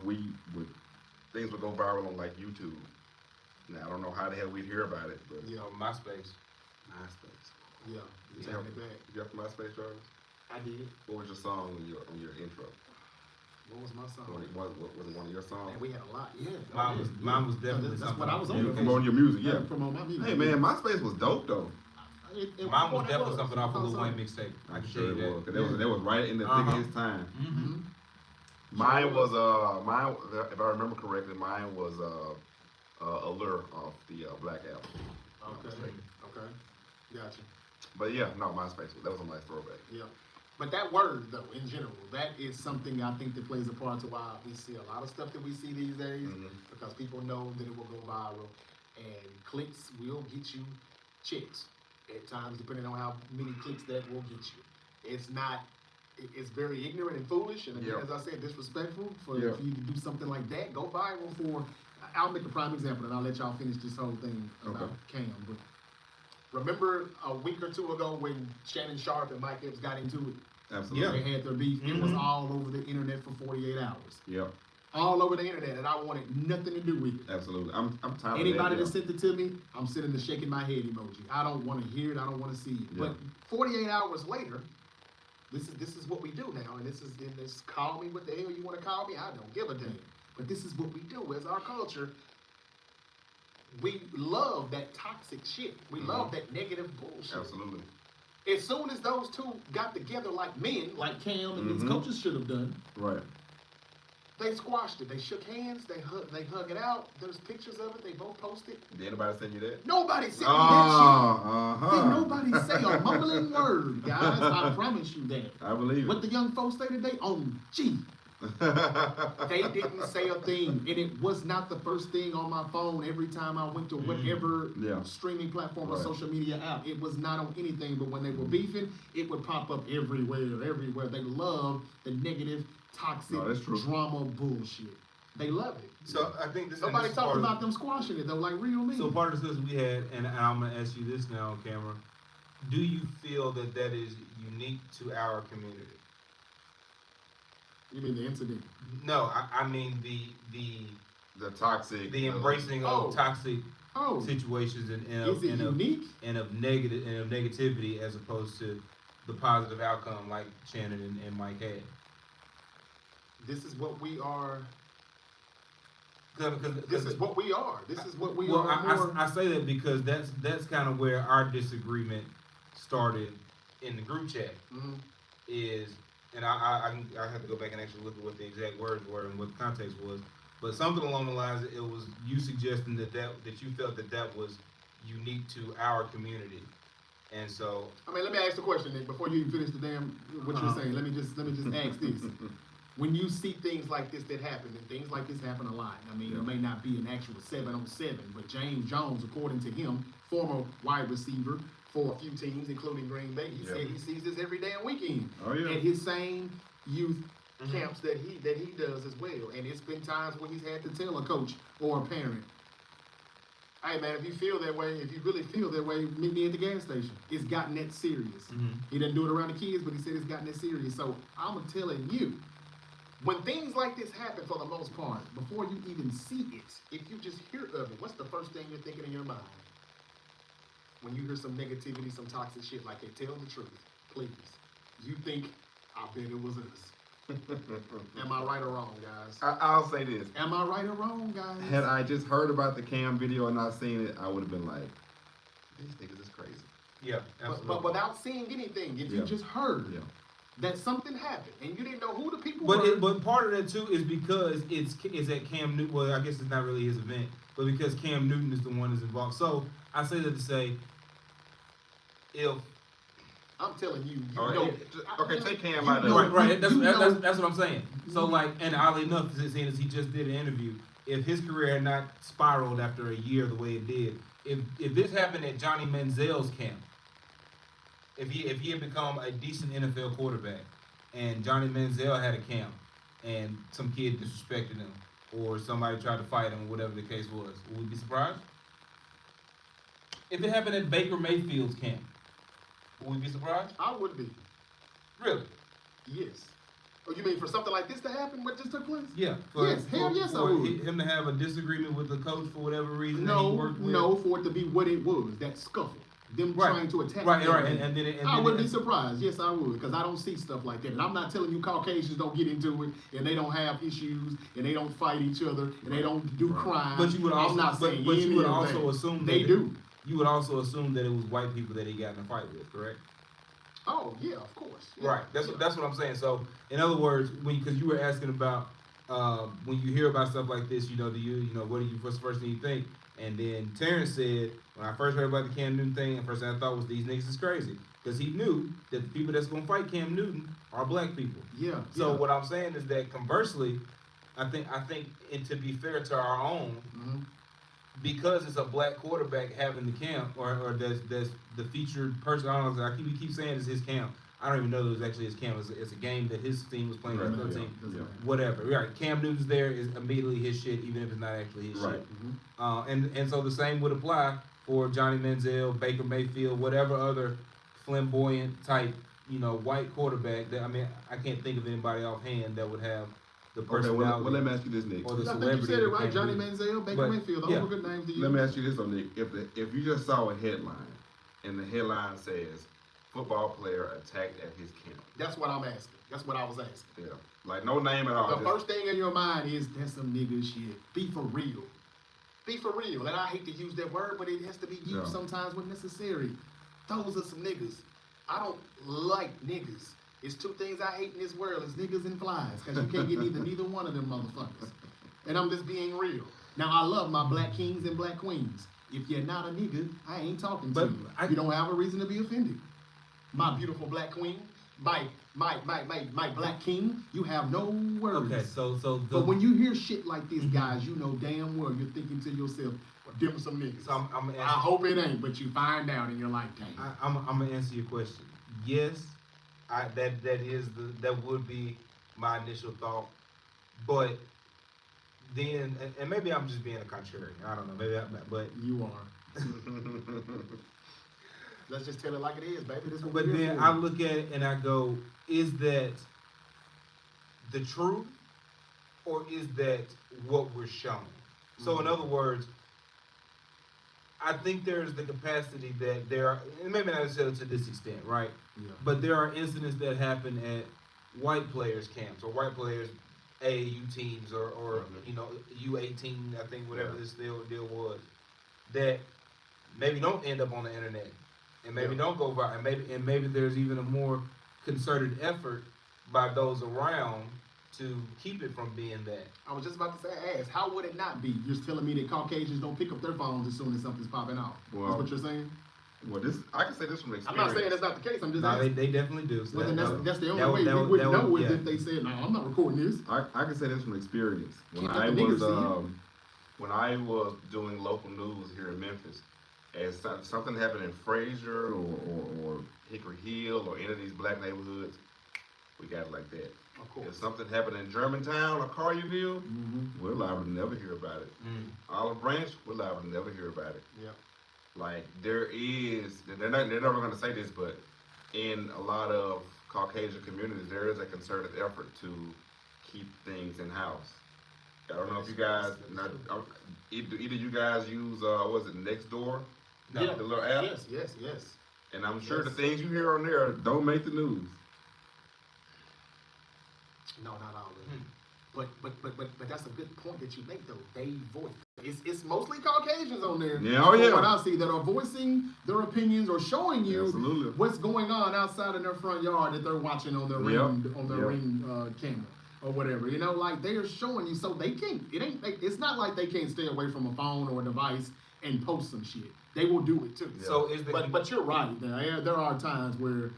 things would go viral on YouTube. Now I don't know how the hell we'd hear about it, but MySpace. Yeah, you got MySpace, Jarvis? I did. What was your song on your intro? What was my song? Was it one of your songs? Man, we had a lot. Yeah. Mine was definitely that's something. what I was on. You promoting your music, yeah. Promote my music. Hey man, MySpace was dope though. Mine was definitely something off a Lil Wayne mixtape. I'm sure it was. That was right in the thick of his time. Mm-hmm. Mine was if I remember correctly, mine was Allure off the Black Album. Okay. Gotcha. But yeah, no, MySpace. That was a nice throwback. Yeah. But that word, though, in general, that is something I think that plays a part to why we see a lot of stuff that we see these days, because people know that it will go viral, and clicks will get you checks at times, depending on how many clicks that will get you. It's very ignorant and foolish, and again, as I said, disrespectful for you to do something like that. Go viral for, I'll make a prime example, and I'll let y'all finish this whole thing about Cam, but remember a week or two ago when Shannon Sharp and Mike Epps got into it? Absolutely. They had their beef. It was all over the internet for 48 hours. Yep. All over the internet, and I wanted nothing to do with it. Absolutely. I'm tired Anybody of that. that sent it to me, I'm sitting there shaking my head emoji. I don't want to hear it. I don't want to see it. Yeah. But 48 hours later, this is what we do now, and this call me what the hell you want to call me. I don't give a damn. But this is what we do as our culture. We love that toxic shit. We love that negative bullshit. Absolutely. As soon as those two got together like men, like Cam and these coaches should have done, Right. they squashed it. They shook hands. They hug it out. There's pictures of it. They both posted. Did anybody send you that? Nobody sent me that shit. Did Uh-huh. nobody say a mumbling word, guys? I promise you that. I believe What the young folks say today, on G. They didn't say a thing, and it was not the first thing on my phone every time I went to whatever streaming platform or social media app. It was not on anything, but when they were beefing, it would pop up everywhere. They love the negative, toxic, drama bullshit. They love it. So I think this. Nobody talked about them squashing it though, like real men. So part of the discussion we had, and I'm gonna ask you this now on camera: do you feel that is unique to our community? You mean the incident? No, I mean the toxic, the embracing of toxic situations and is it unique? And of negativity as opposed to the positive outcome like Shannon and Mike had. This is what we are. Because this is what we are. This is what we are. I say that because that's kind of where our disagreement started in the group chat. Is and I have to go back and actually look at what the exact words were and what the context was, but something along the lines it was you suggesting that you felt that was unique to our community, and so I mean let me ask the question Nick, before you even finish the damn what you're saying. Let me just ask this. When you see things like this that happen, and things like this happen a lot, I mean, it may not be an actual 7-on-7, but James Jones, according to him, former wide receiver for a few teams, including Green Bay, he said he sees this every damn weekend at his same youth camps that he does as well. And it's been times when he's had to tell a coach or a parent, hey man, if you feel that way, if you really feel that way, meet me at the gas station. It's gotten that serious. He doesn't do it around the kids, but he said it's gotten that serious. So I'm telling you, when things like this happen, for the most part, before you even see it, if you just hear of it, what's the first thing you're thinking in your mind? When you hear some negativity, some toxic shit like that, tell the truth, please. You think, I bet it was us. Am I right or wrong, guys? I'll say this. Am I right or wrong, guys? Had I just heard about the Cam video and not seen it, I would have been like, these niggas is crazy. Yeah, absolutely. But without seeing anything, if you just heard that something happened and you didn't know who the people were. But part of that too is because it's at Cam Newton. Well, I guess it's not really his event, but because Cam Newton is the one that's involved. So I say that to say, if I'm telling you, take Cam out of it. Right. That's what I'm saying. So like, and oddly enough, seeing as he just did an interview, if his career had not spiraled after a year the way it did, if this happened at Johnny Manziel's camp. If he had become a decent NFL quarterback, and Johnny Manziel had a camp, and some kid disrespected him, or somebody tried to fight him, whatever the case was, would we be surprised? If it happened at Baker Mayfield's camp, would we be surprised? I would be. Really? Yes. Oh, you mean for something like this to happen? What just took place? Yeah. Yes. Hell yes, I would. Him to have a disagreement with the coach for whatever reason. No, for it to be what it was, that scuffle. Them trying to attack me. And then I wouldn't be surprised. Yes, I would, because I don't see stuff like that. And I'm not telling you Caucasians don't get into it, and they don't have issues, and they don't fight each other, and they don't do crime. But you would also, I'm not saying but you would also that. assume they do. You would also assume that it was white people that he got in a fight with, correct? Oh yeah, of course. Yeah. Right. That's what I'm saying. So in other words, because you were asking about when you hear about stuff like this, what's the first thing you think? And then Terrence said, when I first heard about the Cam Newton thing, the first thing I thought was these niggas is crazy. Because he knew that the people that's going to fight Cam Newton are black people. Yeah. So what I'm saying is that conversely, I think and to be fair to our own, because it's a black quarterback having the camp, or that's the featured person, I don't know, we keep saying it's his camp. I don't even know that it was actually his camp. It's a game that his team was playing with their team. Whatever. Right. Cam Newton's there is immediately his shit, even if it's not actually his shit. And so the same would apply for Johnny Manziel, Baker Mayfield, whatever other flamboyant type white quarterback. That, I mean, I can't think of anybody offhand that would have the Okay, personality. well, let me ask you this, Nick. Or the I think you celebrity said it that right. can Johnny do- Manziel, Baker but, Mayfield. Those yeah. were good names to use. Let me ask you this, though, Nick. If you just saw a headline and the headline says football player attacked at his camp, That's what I'm asking. That's what I was asking. yeah, like no name at all. The first thing in your mind is that's some nigga shit. Be for real. Be for real. And I hate to use that word, but it has to be used Yeah. sometimes when necessary. Those are some niggas. I don't like niggas. It's two things I hate in this world. It's niggas and flies. Because you can't get neither one of them motherfuckers. And I'm just being real. Now, I love my black kings and black queens. If you're not a nigga, I ain't talking to But you. I- You don't have a reason to be offended. My beautiful black queen, my black king, you have no worries. Okay, so But when you hear shit like this, guys, you know damn well you're thinking to yourself, well, them some niggas. so I'm gonna I answer, hope it ain't, but you find out and you're like, dang. I'm gonna answer your question. Yes, that would be my initial thought, but then and maybe I'm just being a contrarian. I don't know. But You are. Let's just tell it like it is, baby. This is what but we're here then for. I look at it and I go, is that the truth, or is that what we're shown? So in other words, I think there's the capacity that there are, and maybe not necessarily to this extent, right? Yeah. But there are incidents that happen at white players' camps or white players' AAU teams or U18, I think whatever Yeah. this deal was, that maybe don't end up on the internet and maybe Yeah. don't go viral, and maybe there's even a more concerted effort by those around to keep it from being that. I was just about to say, ask, how would it not be? You're telling me that Caucasians don't pick up their phones as soon as something's popping off. Well, That's what you're saying? Well, I can say this from I'm experience. not saying that's not the case. I'm just No, asking. they definitely do. So Well, then that's the only that way would- we would that know would- is yeah. if they said, "No, I'm not recording this." I can say this from experience. When Keep I up the was niggas, when I was doing local news here in Memphis, as something happened in Fraser or Hickory Hill or any of these black neighborhoods, we got it like that. Of If course. something happened in Germantown or Collierville, Mm-hmm. we're liable to never hear about it. Mm. Olive Branch, we're liable to never hear about it. Yeah. Like they're never gonna say this, but in a lot of Caucasian communities, there is a concerted effort to keep things in house. I don't know if you guys, either you guys use what is it, Nextdoor, No. Yeah. the little app, Yes. and I'm sure the Yes. things you hear on there don't make the news. No, not all of Hmm. them. But that's a good point that you make though. They voice. It's mostly Caucasians on there. Yeah, oh from yeah. What I see that are voicing their opinions or showing you Absolutely. what's going on outside in their front yard that they're watching on their Yep. ring camera or whatever. You know, like they are showing you, so they can't. It's not like they can't stay away from a phone or a device and post some shit. They will do it too. Yeah. So is the But you're right. There are times where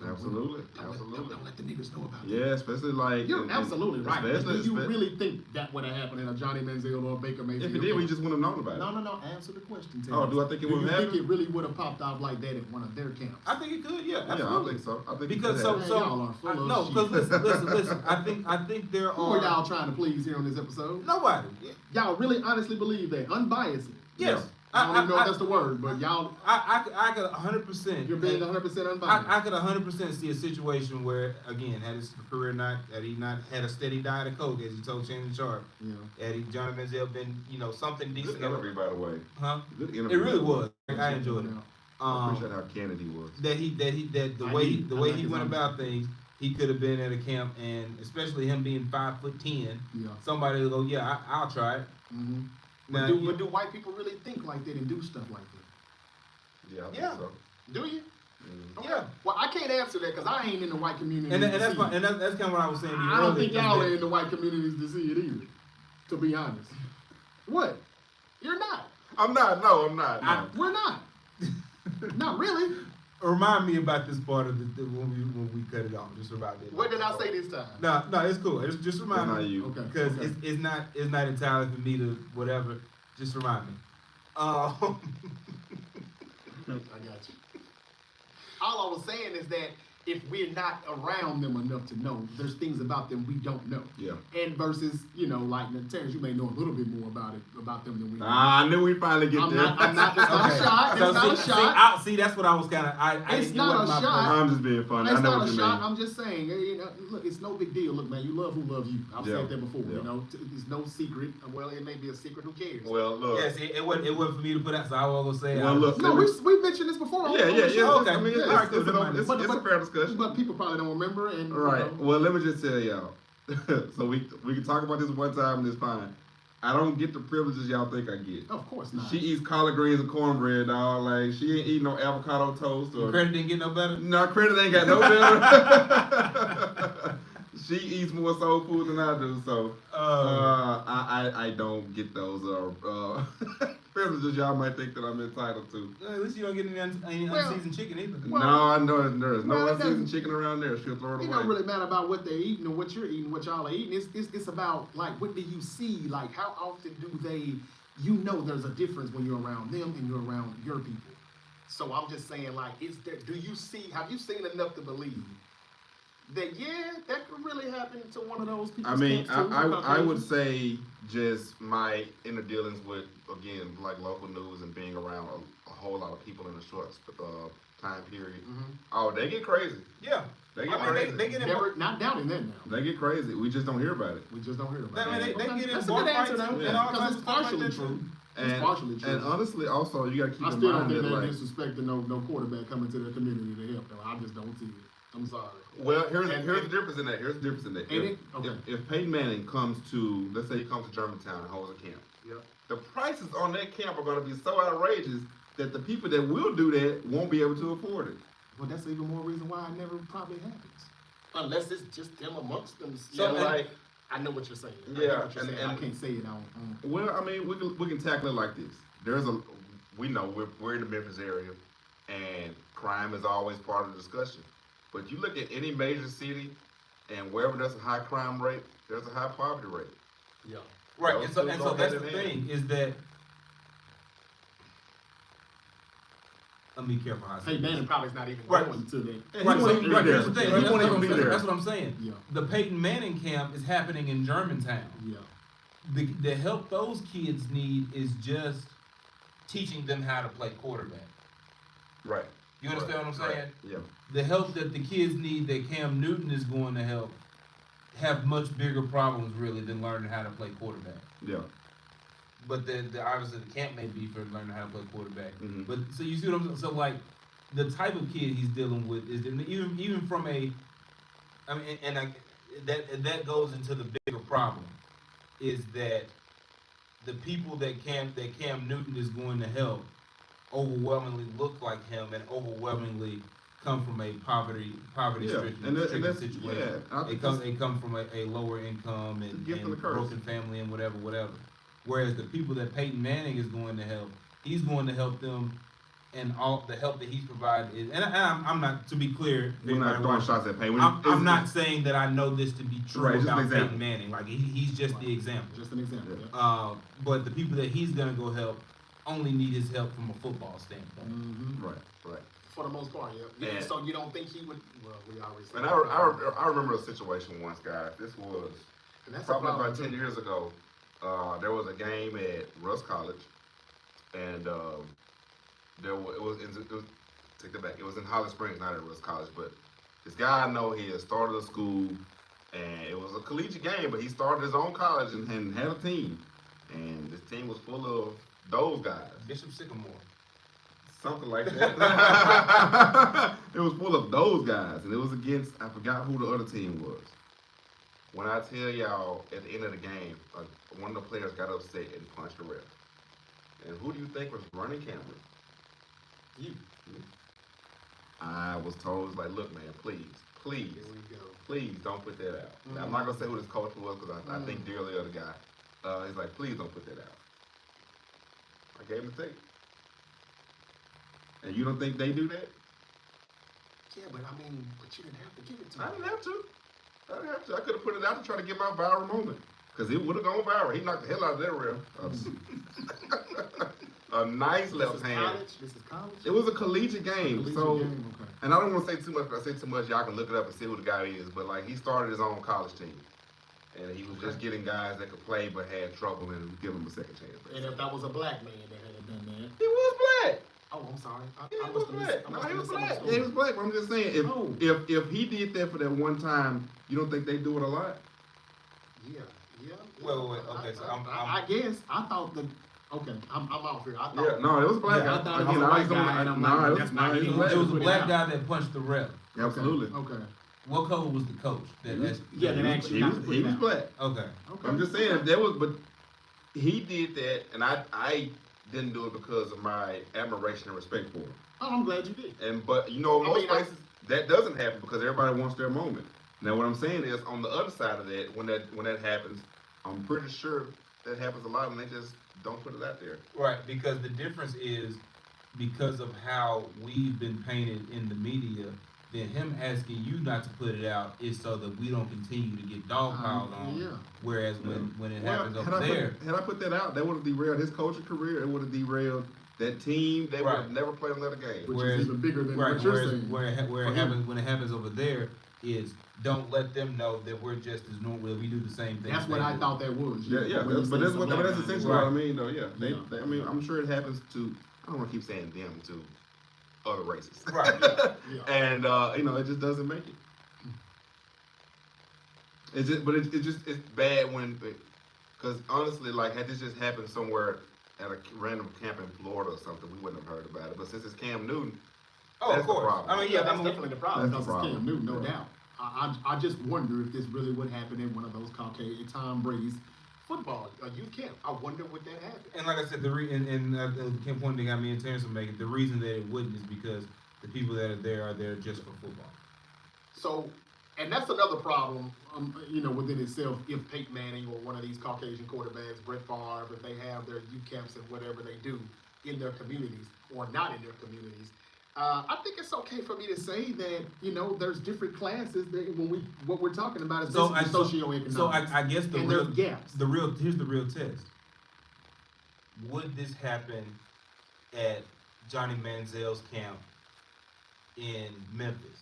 Absolutely. Don't let the niggas know about it. Yeah, especially like You're absolutely right. Do especially- you really think that would have happened in a Johnny Manziel or a Baker Mayfield? If it did, we just wouldn't have known about it. No. Answer the question. Tim. Oh, do I think it Do would you have think happened? it really would have popped off like that at one of their camps? I think it could, yeah, Yeah, I absolutely. think so. I think Because it so could Man, happen. y'all are full of no, shit. because listen. I think there Who are y'all are trying to please here on this episode? nobody. Y'all really honestly believe that? Unbiased. Yes, I don't even know if that's the word, but y'all, I could 100%. you're being 100% unbiased. I could 100% see a situation where, again, had his career had he not had a steady diet of coke, as he told Shannon Sharp, Yeah. had Johnny Manziel been, something Good decent, interview, by the way. huh? Good It interview. really was. I enjoyed it. I appreciate how candid he was. That the way he went about things, he could have been at a camp, and especially him being 5'10", Yeah. somebody will go, yeah, I'll try it. Mm-hmm. Now, But do white people really think like that and do stuff like that? Yeah, I think Yeah. so. Do you? Mm. Okay. Yeah. Well, I can't answer that because I ain't in the white community. and to that's see my, it. and that's kind of what I was saying to you I don't earlier, think is y'all that- are in the white communities to see it either. To be honest. What? You're not. I'm not. No, I'm not. No. We're not. Not really. Remind me about this part of the when we cut it off. Just about that. What did I say this time? No, it's cool. Just remind That's not me you. Okay. because okay. it's not entirely for me to whatever. Just remind me. I got you. All I was saying is that if we're not around them enough to know, there's things about them we don't know. Yeah. And versus, like Terrence, you may know a little bit more about them than we do. I knew we'd finally get there. I'm not. It's not a shot. It's not a shot. See, that's what I was kind of. It's not a shot. I'm just being funny. It's I know not what a you shot. mean. I'm just saying. Look, it's no big deal. Look, man, you love who loves you. I've said that before. Yeah. It's no secret. Well, it may be a secret. Who cares? Well, look. Yes, it wasn't for me to put out. So I was gonna say. Well, look. No, we mentioned this before. Yeah. Okay. I mean, it's a fair discussion. But people probably don't remember. And Right. Well, let me just tell y'all. So we can talk about this one time and it's fine. I don't get the privileges y'all think I get. Of course not. She eats collard greens and cornbread, dog. Like, she ain't eating no avocado toast. Or credit didn't get no better? No, credit ain't got no better. She eats more soul food than I do, so I don't get those privileges y'all might think that I'm entitled to. At least you don't get any unseasoned chicken either. No, I know there's no unseasoned chicken around there. She'll throw it away. It don't really matter about what they're eating or what you're eating, what y'all are eating. It's about, like, what do you see? Like, how often do they, there's a difference when you're around them and you're around your people. So I'm just saying, like, have you seen enough to believe that, that could really happen to one of those people? I mean, I would say just my inner dealings with, again, like local news and being around a whole lot of people in a short time period. Mm-hmm. Oh, they get crazy. Yeah. They get crazy. They get not doubting that now. They get crazy. We just don't hear about it. We just don't hear about it. They get in That's a bar good fights answer, though. because it's partially true. It's partially true. And honestly, also, you got to keep in mind I still don't think that, they're like, disrespecting no quarterback coming to their community to help them. I just don't see it. I'm sorry. Well, here's the difference in that. Okay. If Peyton Manning comes to, let's say he comes to Germantown and holds a camp, the prices on that camp are going to be so outrageous that the people that will do that won't be able to afford it. Well, that's even more reason why it never probably happens. Unless it's just them amongst them. So, like, I know what you're saying. Yeah, and I can't say it on. Well, I mean, we can tackle it like this. We know we're in the Memphis area, and crime is always part of the discussion. But you look at any major city, and wherever there's a high crime rate, there's a high poverty rate. Yeah. Right, and so that's the thing, is that, let me be careful how I say Peyton Manning probably is not even right. going to that. Right, here's the thing. That's what I'm saying. Yeah. The Peyton Manning camp is happening in Germantown. Yeah. The help those kids need is just teaching them how to play quarterback. Right. You understand what I'm saying? Right. Yeah. The help that the kids need, that Cam Newton is going to help, have much bigger problems really than learning how to play quarterback. Yeah. But the obviously the camp may be for learning how to play quarterback. Mm-hmm. But so you see what I'm saying? So like the type of kid he's dealing with is even from a, I mean, that goes into the bigger problem, is that the people that Cam Newton is going to help overwhelmingly look like him and overwhelmingly come from a poverty-stricken situation. Yeah, they come from a lower income and broken family and whatever. Whereas the people that Peyton Manning is going to help, he's going to help them, and all the help that he's provided is. And I'm not, to be clear, we're not throwing shots at Peyton. I'm not saying that I know this to be true about Peyton Manning. Like he's just the example. Just an example. Yeah. But the people that he's going to go help only need his help from a football standpoint. Mm-hmm. Right. For the most part, yeah. So you don't think he would? Well, we always. And I remember a situation once, guys. This was probably about 10 years ago. There was a game at Russ College, and it was in Holly Springs, not at Russ College. But this guy I know, he had started a school, and it was a collegiate game. But he started his own college and had a team, and this team was full of those guys. Bishop Sycamore. Something like that. It was full of those guys, and it was against, I forgot who the other team was. When I tell y'all, at the end of the game, one of the players got upset and punched the ref. And who do you think was running cameras? You. I was told, like, look, man, please don't put that out. Mm-hmm. I'm not going to say who this coach was, because I think dearly of the guy. He's like, please don't put that out. I gave him the tape. And you don't think they do that? Yeah, but I mean, you didn't have to give it to me. I didn't have to. I could have put it out to try to get my viral moment. Because it would have gone viral. He knocked the hell out of that ref. a nice This left is hand. college? This is college? It was a collegiate game, Collegiate so. game, okay. And I don't want to say too much. If I say too much, y'all can look it up and see who the guy is. But like, he started his own college team, and he was just getting guys that could play but had trouble, and give them a second chance. And if that was a black man that had done that. He was black. Oh, I'm sorry. He was black. No, he was black. Yeah, Yeah, he was black. But I'm just saying, Oh. if he did that for that one time, you don't think they do it a lot? Yeah. Wait, okay, so I guess I thought the. Okay, I'm off here. I thought. Yeah, no, it was a black Yeah, I guy. thought it was a white guy, and I'm like, that's not he him. was It was a Put it black out. guy that punched the ref. Absolutely. Okay. What color was the coach? He was- Yeah, that actually he not was, to put he it was out. black. Okay. Okay. I'm just saying that was, but he did that, and I didn't do it because of my admiration and respect for him. Oh, I'm glad you did. But you know, I most mean, places that doesn't happen because everybody wants their moment. Now, what I'm saying is, on the other side of that, when that happens, I'm pretty sure that happens a lot, and they just don't put it out there. Right, because the difference is because of how we've been painted in the media, then him asking you not to put it out is so that we don't continue to get dogpiled on. Yeah. Whereas when it happens had over there, had I put that out, that would have derailed his coaching career. It would have derailed that team. They would have Right. never played another game. Which Whereas- is even bigger than right, what you're whereas, saying. where it For him. happens when it happens over there is don't let them know that we're just as normal. We do the same thing. That's what I thought that was. Yeah, When you but say that's some what black that's guy. essentially Right. what I mean, though. Yeah, Yeah. I mean, I'm sure it happens to. I don't want to keep saying them to other races. Right. Yeah. And you know, it just doesn't make it. It's just, but it's bad when, because honestly, like, had this just happened somewhere at a random camp in Florida or something, we wouldn't have heard about it. But since it's Cam Newton, Oh, That's of the course. problem. I mean, Yeah, yeah, that's I mean, definitely the problem That's because the it's Cam problem. Newton, no Yeah. doubt. I just wonder if this really would happen in one of those Caucasian Tom Brady's football youth camp. I wonder would that happen. and like I said, the Kim point that got me and Terrence were making, the reason that it wouldn't is because the people that are there just for football. So, and that's another problem, within itself. If Peyton Manning or one of these Caucasian quarterbacks, Brett Favre, if they have their youth camps and whatever they do in their communities or not in their communities, I think it's okay for me to say that there's different classes that what we're talking about is socioeconomic. So I guess and there's gaps. here's the real test. Would this happen at Johnny Manziel's camp in Memphis?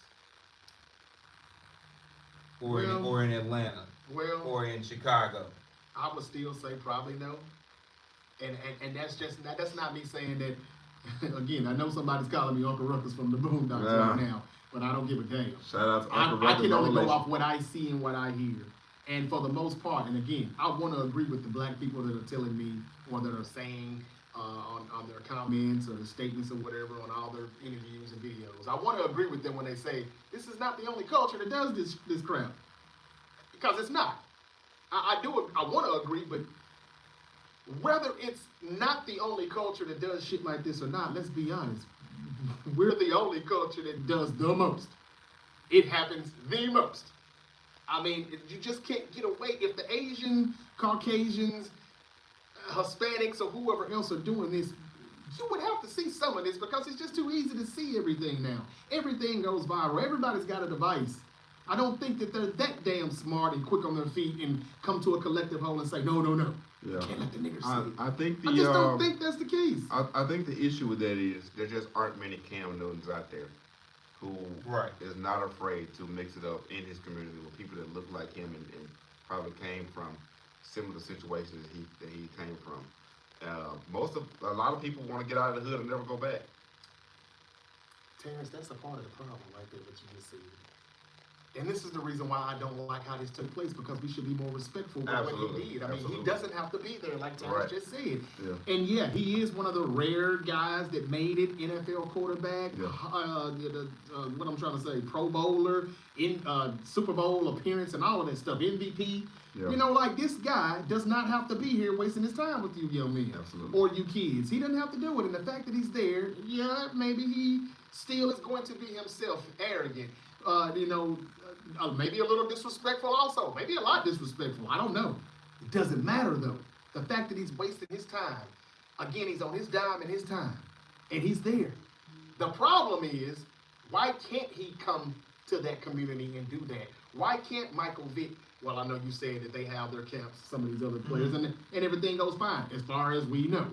Or in Atlanta? Well, Or in Chicago? I would still say probably no. And that's not me saying that. Again, I know somebody's calling me Uncle Ruckus from the Boondocks right now, but I don't give a damn. shout out to I Uncle Ruckus, can no only go relation. off what I see and what I hear. And for the most part, and again, I want to agree with the black people that are telling me or that are saying on their comments or the statements or whatever on all their interviews and videos. I want to agree with them when they say this is not the only culture that does this crap, because it's not. I want to agree, but whether it's not the only culture that does shit like this or not, let's be honest. We're the only culture that does the most. It happens the most. I mean, you just can't get away. If the Asian, Caucasians, Hispanics, or whoever else are doing this, you would have to see some of this because it's just too easy to see everything now. Everything goes viral. Everybody's got a device. I don't think that they're that damn smart and quick on their feet and come to a collective whole and say, no. Yeah. Can't let the niggers see it. I think I just don't think that's the case. I think the issue with that is there just aren't many Cam Newtons out there who Right. is not afraid to mix it up in his community with people that look like him and probably came from similar situations that he came from. A lot of people want to get out of the hood and never go back. Terrence, that's a part of the problem right there, what you just said. And this is the reason why I don't like how this took place, because we should be more respectful of what Absolutely. he did. I mean, Absolutely. he doesn't have to be there, like Terrence Right. just said. Yeah. And yeah, he is one of the rare guys that made it, NFL quarterback, Yeah. what I'm trying to say, Pro Bowler, in Super Bowl appearance and all of that stuff, MVP. Yeah. Like this guy does not have to be here wasting his time with you young men. Absolutely. Or you kids. He doesn't have to do it. And the fact that he's there, yeah, maybe he still is going to be himself, arrogant, maybe a little disrespectful also. Maybe a lot disrespectful. I don't know. It doesn't matter though. The fact that he's wasting his time. Again, he's on his dime and his time. And he's there. The problem is, why can't he come to that community and do that? Why can't Michael Vick, well, I know you said that they have their camps, some of these other players, and everything goes fine, as far as we know.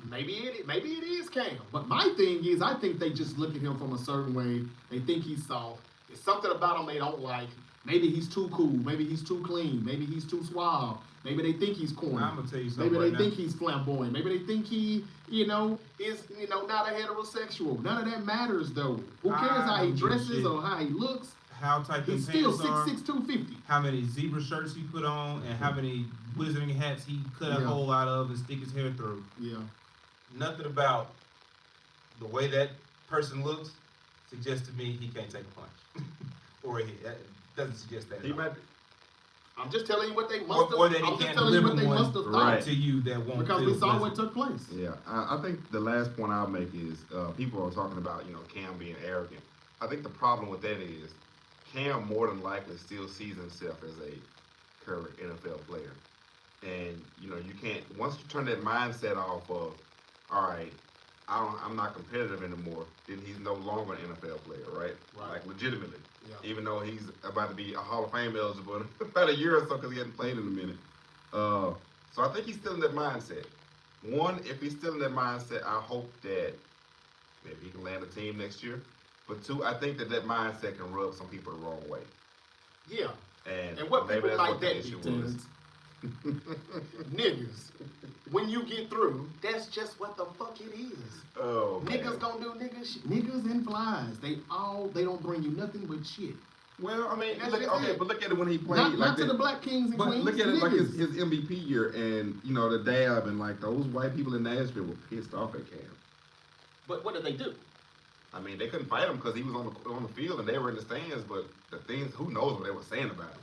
maybe it is Cam. But my thing is, I think they just look at him from a certain way. They think he's soft. There's something about him they don't like. Maybe he's too cool. Maybe he's too clean. Maybe he's too suave. Maybe they think he's corny. I'm gonna tell you something. Maybe they think he's flamboyant. Maybe they think he, is, not a heterosexual. None of that matters though. Who cares how he dresses or how he looks? How tight He's them still pants 6'6", 250. How many zebra shirts he put on, and how many wizarding hats he cut a hole out of and stick his hair through. Yeah. Nothing about the way that person looks suggests to me he can't take a punch. Or that doesn't suggest that. He might. I'm just telling you what they must have. Or that he I'm just can't telling you what deliver they one must have right thought to you that won't because feel we saw what pleasant. took place. Yeah, I think the last point I'll make is people are talking about Cam being arrogant. I think the problem with that is Cam more than likely still sees himself as a current NFL player, and you can't once you turn that mindset off of all right, I'm not competitive anymore. Then he's no longer an NFL player, right? Like legitimately. Yeah. Even though he's about to be a Hall of Fame eligible in about a year or so because he hasn't played in a minute. So I think he's still in that mindset. One, if he's still in that mindset, I hope that maybe he can land a team next year. But two, I think that mindset can rub some people the wrong way. Yeah. And what maybe people that's like what the that issue be, was. Niggas, when you get through, that's just what the fuck it is. Oh, man. Niggas gonna do niggas shit. Niggas and flies. They don't bring you nothing but shit. Well, I mean, That's look, just okay, it. but look at it when he played. Not like to that. the black kings and But queens. look at it like his niggas. MVP year, and the dab, and like those white people in Nashville were pissed off at Cam. But what did they do? I mean, they couldn't fight him because he was on the field and they were in the stands. But the things, who knows what they were saying about him?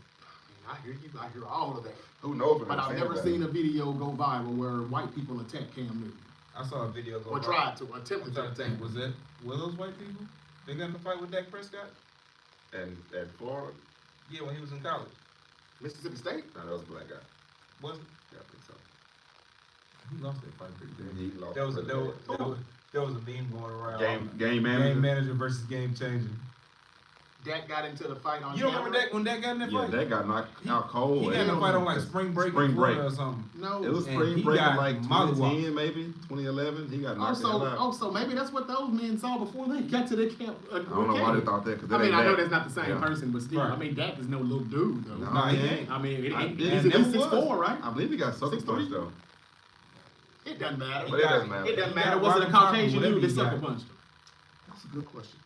I hear you. I hear all of that. Who knows what But they were I've saying never about seen him? a video go viral where white people attack Cam Newton I saw a video go or viral. tried to attempt I'm to trying to attack think, him. were those white people? They got in a fight with Dak Prescott? And at Florida, Yeah, when he was in college. Mississippi State? no, that was a black guy. Was it? Yeah, I think so. He lost that fight pretty good. He lost There was a pretty bad. there was a meme going around. Game manager. Game manager versus game changer. Dak got into the fight on You don't camera. remember that when Dak got in that Yeah, fight? that got knocked out cold. He got in a fight on like spring break in Florida or something. No. It was And spring he break in got like mollywopped. 2010, maybe 2011. He got knocked out. Also, maybe that's what those men saw before they got to their camp. I don't know why they thought that. Cause I mean, I know Dak. that's not the same Yeah. person, but still, Right. I mean, Dak is no little dude, though. No, Nah, he he ain't. I mean, I- he's and at never least was. 6'4", right? I believe he got sucker 6'3". punched though. It doesn't matter. But it doesn't matter. It doesn't He matter. got Was it a Robert Parker, Caucasian whatever dude that he sucker got. punched him? That's a good question.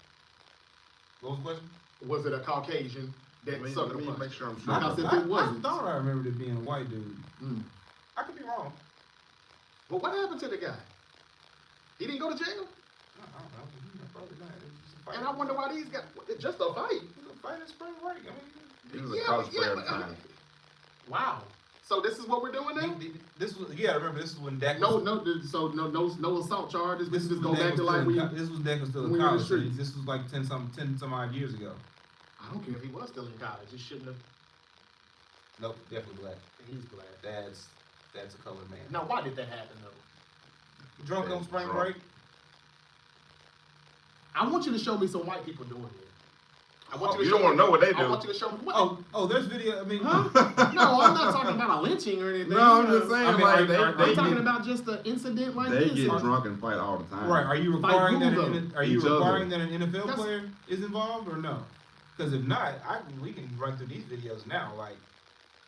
What was the question? Was it a Caucasian that Let sucker me punched make him? sure I'm sure. Because if I it wasn't, thought I remembered it being a white dude. Mm. I could be wrong. But what happened to the guy? He didn't go to jail? I don't know. Probably not. It was just a fight. And I wonder why these guys, just a fight. It was a fight in spring break. I mean, He was a college player at the time. Wow. So this is what we're doing now? this was remember this is when Dak No, was, no assault charges. This was just go when Dak back to was like still we. in this was Dak was still when in we were in the college. So streets. this was like 10 some odd years ago. I don't care if he was still in college. He shouldn't have. Nope, definitely black. He's black. That's a colored man. Now, why did that happen though? Drunk on spring Drunk. break. I want you to show me some white people doing it. I want You to don't show wanna me- know what they I do. want you to show me what. Oh, there's video. I mean, Huh? No, I'm not talking about a lynching or anything. No, I'm just saying, I mean, like, are- they I'm talking get, about just an incident like they this. get Or- drunk and fight all the time. right? Are you Like requiring who, that? though? Are you Each other. requiring that an NFL That's- player is involved or no? Because if not, we can run through these videos now. Like,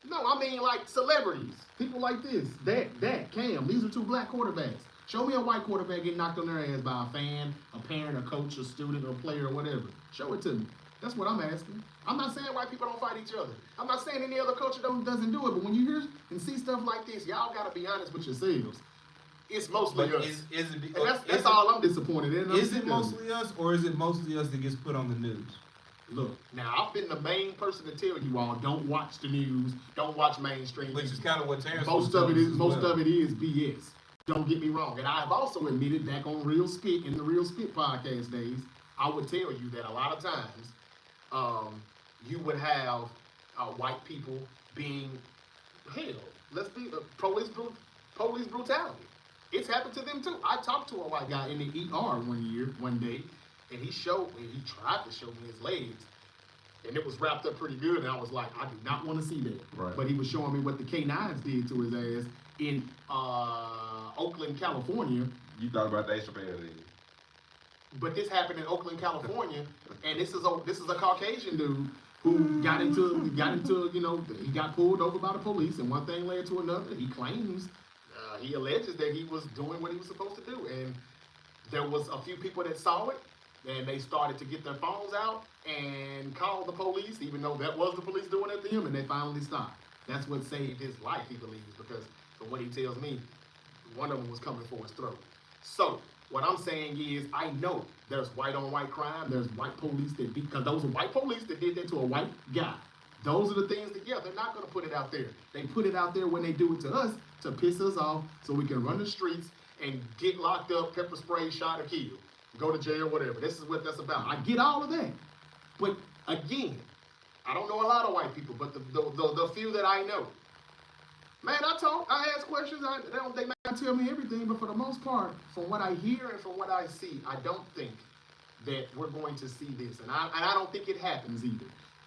No, I mean like celebrities, people like this, that Cam. These are two black quarterbacks. Show me a white quarterback getting knocked on their ass by a fan, a parent, a coach, a student, or a player, or whatever. Show it to me. That's what I'm asking. I'm not saying white people don't fight each other. I'm not saying any other culture doesn't do it. But when you hear and see stuff like this, y'all gotta be honest with yourselves. It's mostly but us. is it? And that's all I'm disappointed in. Is it mostly us, or is it mostly us that gets put on the news? Look, now I've been the main person to tell you all don't watch the news, don't watch mainstream. Which news. is kind of what Terrence Most was of it telling is us as most well. of it is BS. Don't get me wrong, and I have also admitted back on Real Spit in the Real Spit podcast days, I would tell you that a lot of times, you would have white people being hell. Let's be police brutality. It's happened to them too. I talked to a white guy in the ER one day, and he tried to show me his legs. and it was wrapped up pretty good. And I was like, I do not want to see that. Right. But he was showing me what the K9s did to his ass in Oakland, California. You thought about Dave Chappelle then? But this happened in Oakland, California, and this is a Caucasian dude who got into he got pulled over by the police, and one thing led to another. He claims, he alleges that he was doing what he was supposed to do, and there was a few people that saw it, and they started to get their phones out and call the police, even though that was the police doing it to him, and they finally stopped. That's what saved his life, he believes, because from what he tells me, one of them was coming for his throat. So what I'm saying is, I know there's white on white crime. There's white police that beat, because those are white police that did that to a white guy. Those are the things that, they're not going to put it out there. They put it out there when they do it to us to piss us off so we can run the streets and get locked up, pepper spray, shot, or killed, go to jail, whatever. This is what that's about. I get all of that. But again, I don't know a lot of white people, but the few that I know, man, I ask questions. They might tell me everything, but for the most part, from what I hear and from what I see, I don't think that we're going to see this. And I don't think it happens either.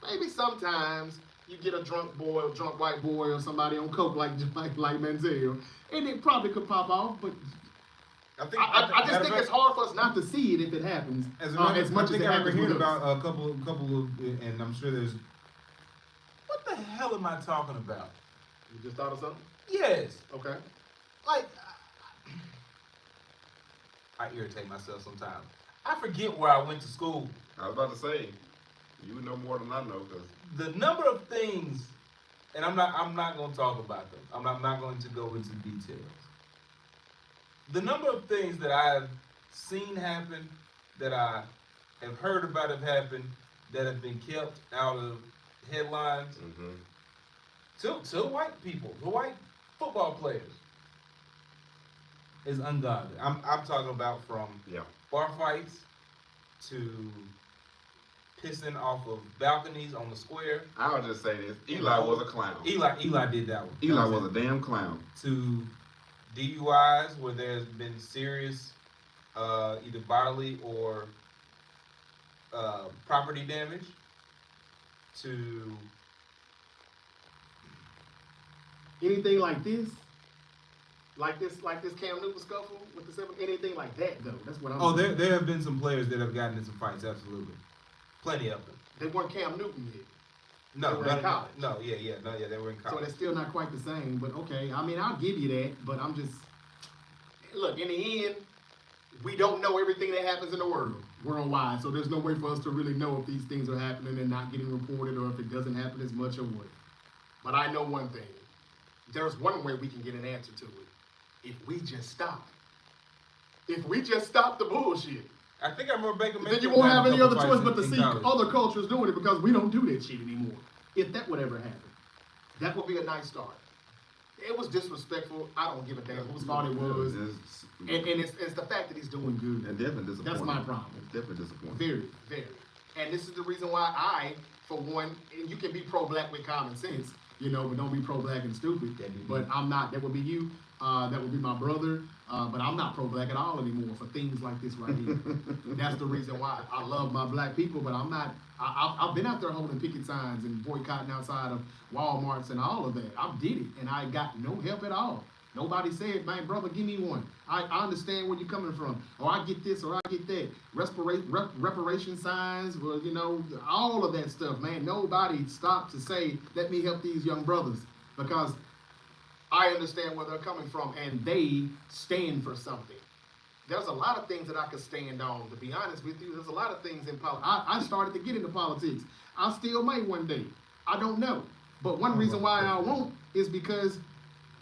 Maybe sometimes you get a drunk boy, a drunk white boy, or somebody on coke like Manziel, and it probably could pop off, but I just think it's hard for us not to see it if it happens as much as it happens. I remember hearing about a couple of, and I'm sure there's. What the hell am I talking about? You just thought of something? Yes. Okay. Like, I irritate myself sometimes. I forget where I went to school. I was about to say, you know more than I know, because The number of things, and I'm not going to talk about them. I'm not going to go into details. The number of things that I've seen happen, that I have heard about have happened, that have been kept out of headlines, to white people, to white football players, is ungodly. I'm talking about from bar fights to pissing off of balconies on the square. I'll just say this: Eli was a clown. Eli did that one. Eli was a damn clown. To DUIs where there's been serious, either bodily or property damage. To anything like this Cam Newton scuffle with the 7, anything like that though. That's what I'm saying. There have been some players that have gotten in some fights, absolutely. Plenty of them. They weren't Cam Newton yet. No, they were in college. No, they were in college. So they're still not quite the same, but okay. I mean, I'll give you that, but I'm just, look, in the end, we don't know everything that happens in the world worldwide, so there's no way for us to really know if these things are happening and not getting reported, or if it doesn't happen as much or what. But I know one thing. There's one way we can get an answer to it. If we just stop. If we just stop the bullshit. I think I remember Baker Mayfield. Then you won't have any other choice but to in see college. other cultures doing it, because we don't do that shit anymore. If that would ever happen, that would be a nice start. It was disrespectful. I don't give a damn whose fault it was. And it's the fact that he's doing good. And definitely disappointing. That's my problem. It's definitely disappointing. Very, very. And this is the reason why I, for one, and you can be pro-black with common sense, but don't be pro-black and stupid. But I'm not. That would be you. That would be my brother. But I'm not pro-black at all anymore for things like this right here. That's the reason why I love my black people, but I'm not. I've been out there holding picket signs and boycotting outside of Walmarts and all of that. I did it, and I got no help at all. Nobody said, man, brother, give me one. I understand where you're coming from. Or I get this, or I get that. Reparation signs, well, all of that stuff, man. Nobody stopped to say, let me help these young brothers. Because I understand where they're coming from, and they stand for something. There's a lot of things that I could stand on, to be honest with you. There's a lot of things in politics. I started to get into politics. I still may one day. I don't know. But one reason why I won't is because,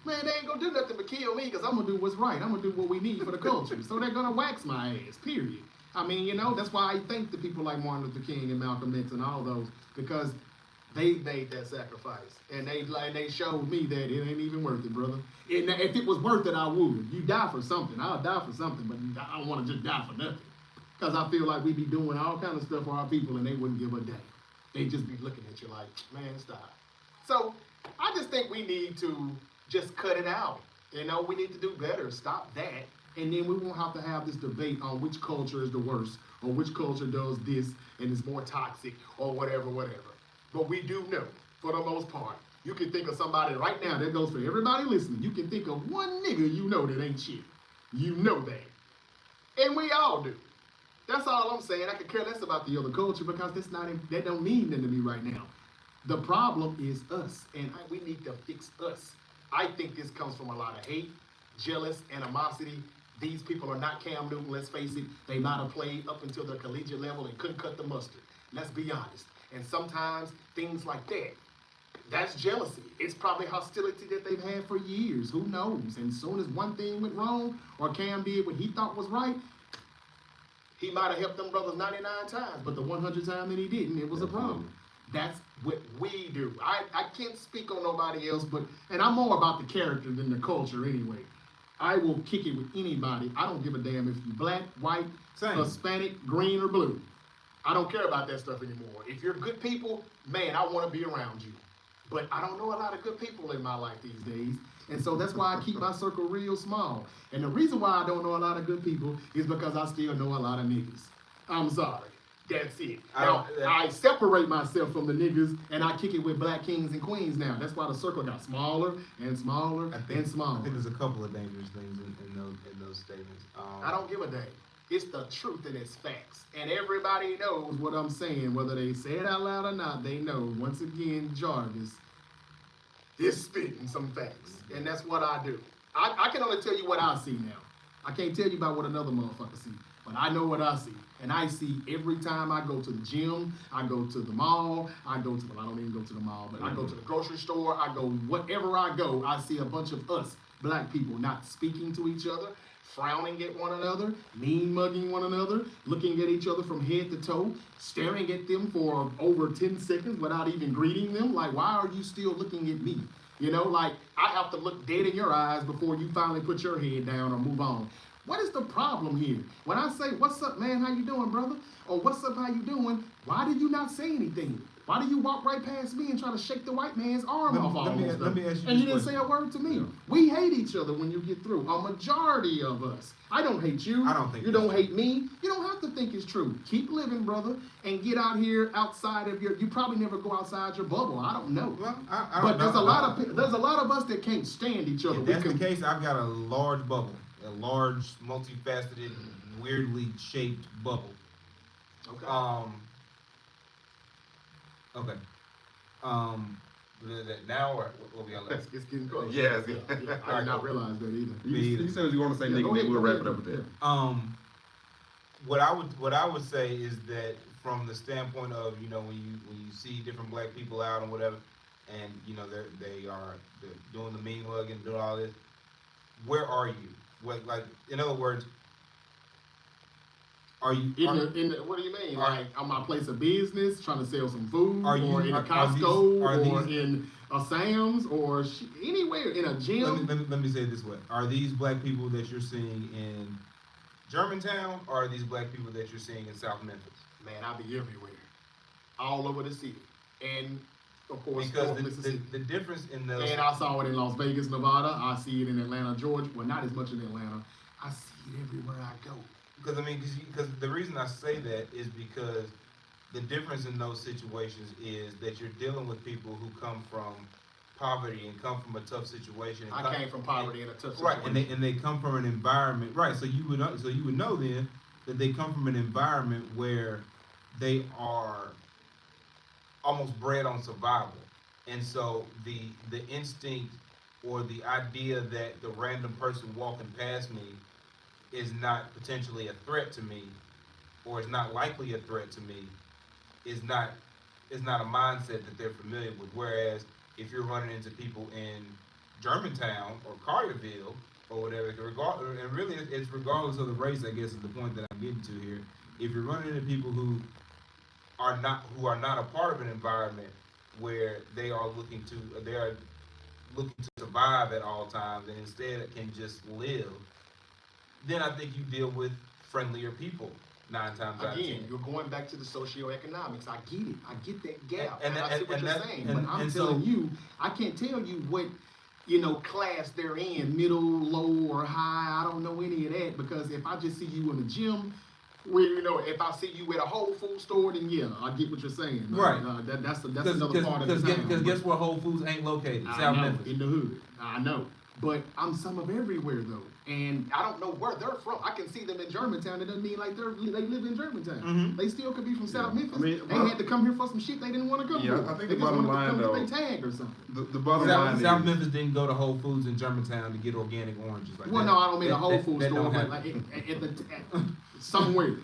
man, they ain't gonna do nothing but kill me, because I'm gonna do what's right. I'm gonna do what we need for the culture. So they're gonna wax my ass, period. I mean, that's why I thank the people like Martin Luther King and Malcolm X and all those, because they made that sacrifice, and they showed me that it ain't even worth it, brother. And if it was worth it, I would. You die for something. I'll die for something, but I don't want to just die for nothing. Because I feel like we be doing all kind of stuff for our people, and they wouldn't give a damn. They just be looking at you like, man, stop. So I just think we need to just cut it out. We need to do better. Stop that. And then we won't have to have this debate on which culture is the worst or which culture does this and is more toxic or whatever, whatever. But we do know, for the most part, you can think of somebody right now, that goes for everybody listening. You can think of one nigga you know that ain't shit. You know that. And we all do. That's all I'm saying. I could care less about the other culture because that don't mean nothing to me right now. The problem is us, and we need to fix us. I think this comes from a lot of hate, jealous, animosity. These people are not Cam Newton, let's face it. They might have played up until their collegiate level and couldn't cut the mustard. Let's be honest. And sometimes things like that, that's jealousy. It's probably hostility that they've had for years. Who knows? And as soon as one thing went wrong or Cam did what he thought was right, he might have helped them brothers 99 times, but the 100th time that he didn't, it was a problem. That's what we do. I can't speak on nobody else, and I'm more about the character than the culture anyway. I will kick it with anybody. I don't give a damn if you're black, white, Hispanic, green, or blue. I don't care about that stuff anymore. If you're good people, man, I want to be around you. But I don't know a lot of good people in my life these days. And so that's why I keep my circle real small. And the reason why I don't know a lot of good people is because I still know a lot of niggas. I'm sorry. That's it. Now, I separate myself from the niggas and I kick it with black kings and queens now. That's why the circle got smaller and smaller and smaller. I think there's a couple of dangerous things in those statements. I don't give a damn. It's the truth and it's facts. And everybody knows what I'm saying. Whether they say it out loud or not, they know. Once again, Jarvis is spitting some facts. And that's what I do. I can only tell you what I see now. I can't tell you about what another motherfucker see. But I know what I see. And I see every time I go to the gym, I go to the mall, I don't even go to the mall, but I go to the grocery store, I go whatever I go, I see a bunch of us, black people, not speaking to each other, frowning at one another, mean mugging one another, looking at each other from head to toe, staring at them for over 10 seconds without even greeting them. Like, why are you still looking at me? You know, like, I have to look dead in your eyes before you finally put your head down or move on. What is the problem here? When I say, what's up, man, how you doing, brother? Or what's up, how you doing? Why did you not say anything? Why do you walk right past me and try to shake the white man's arm off all this stuff? Let me ask you and you didn't say a word to me. Yeah. We hate each other when you get through. A majority of us. I don't hate you. I don't think you don't hate me. You don't have to think it's true. Keep living, brother, and get out here outside of you probably never go outside your bubble. I don't know. Well, but there's a lot of us that can't stand each other. If that's the case, I've got a large bubble. A large, multifaceted, weirdly shaped bubble. Okay. Okay. Now or what we on last? It's getting close. Yeah. I did not realize that either. You said you want to say nigga, we'll wrap it up with that. What I would say is that from the standpoint of, you know, when you see different black people out and whatever, and you know they're doing the mean mug and doing all this, where are you? Like, in other words, are you what do you mean? Like, on my place of business, trying to sell some food, or in a Costco, or in a Sam's, or anywhere in a gym? Let me say it this way: are these black people that you're seeing in Germantown, or are these black people that you're seeing in South Memphis? Man, I be everywhere, all over the city, and of course, because the difference in those. And I saw it in Las Vegas, Nevada. I see it in Atlanta, Georgia. Well, not as much in Atlanta. I see it everywhere I go. Because because the reason I say that is because the difference in those situations is that you're dealing with people who come from poverty and come from a tough situation. I came from poverty and a tough situation. Right, and they come from an environment. Right, so you would know then that they come from an environment where they are almost bred on survival, and so the instinct or the idea that the random person walking past me is not potentially a threat to me, or is not likely a threat to me, is not a mindset that they're familiar with. Whereas if you're running into people in Germantown or Collierville or whatever, and really it's regardless of the race, I guess is the point that I'm getting to here. If you're running into people who are not a part of an environment where they are looking to survive at all times and instead can just live, then I think you deal with friendlier people 9 times out of 10. Again, you're going back to the socioeconomics. I get it. I get that gap. And I see what you're saying. But I'm telling you, I can't tell you what class they're in, middle, low, or high. I don't know any of that because if I just see you in the gym, where if I see you at a Whole Food store, then yeah, I get what you're saying. Right. That's another part of the town. Because guess where Whole Foods ain't located? South Memphis. In the hood. I know. But I'm some of everywhere though, and I don't know where they're from. I can see them in Germantown. It doesn't mean like they live in Germantown. Mm-hmm. They still could be from South Memphis. I mean, they had to come here for some shit they didn't want to come for. I think they the just bottom wanted line to come though, get their tag or something. the bottom line South is, Memphis didn't go to Whole Foods in Germantown to get organic oranges. Like Well, that. no, I don't mean a Whole Food that store, don't but happen. like somewhere.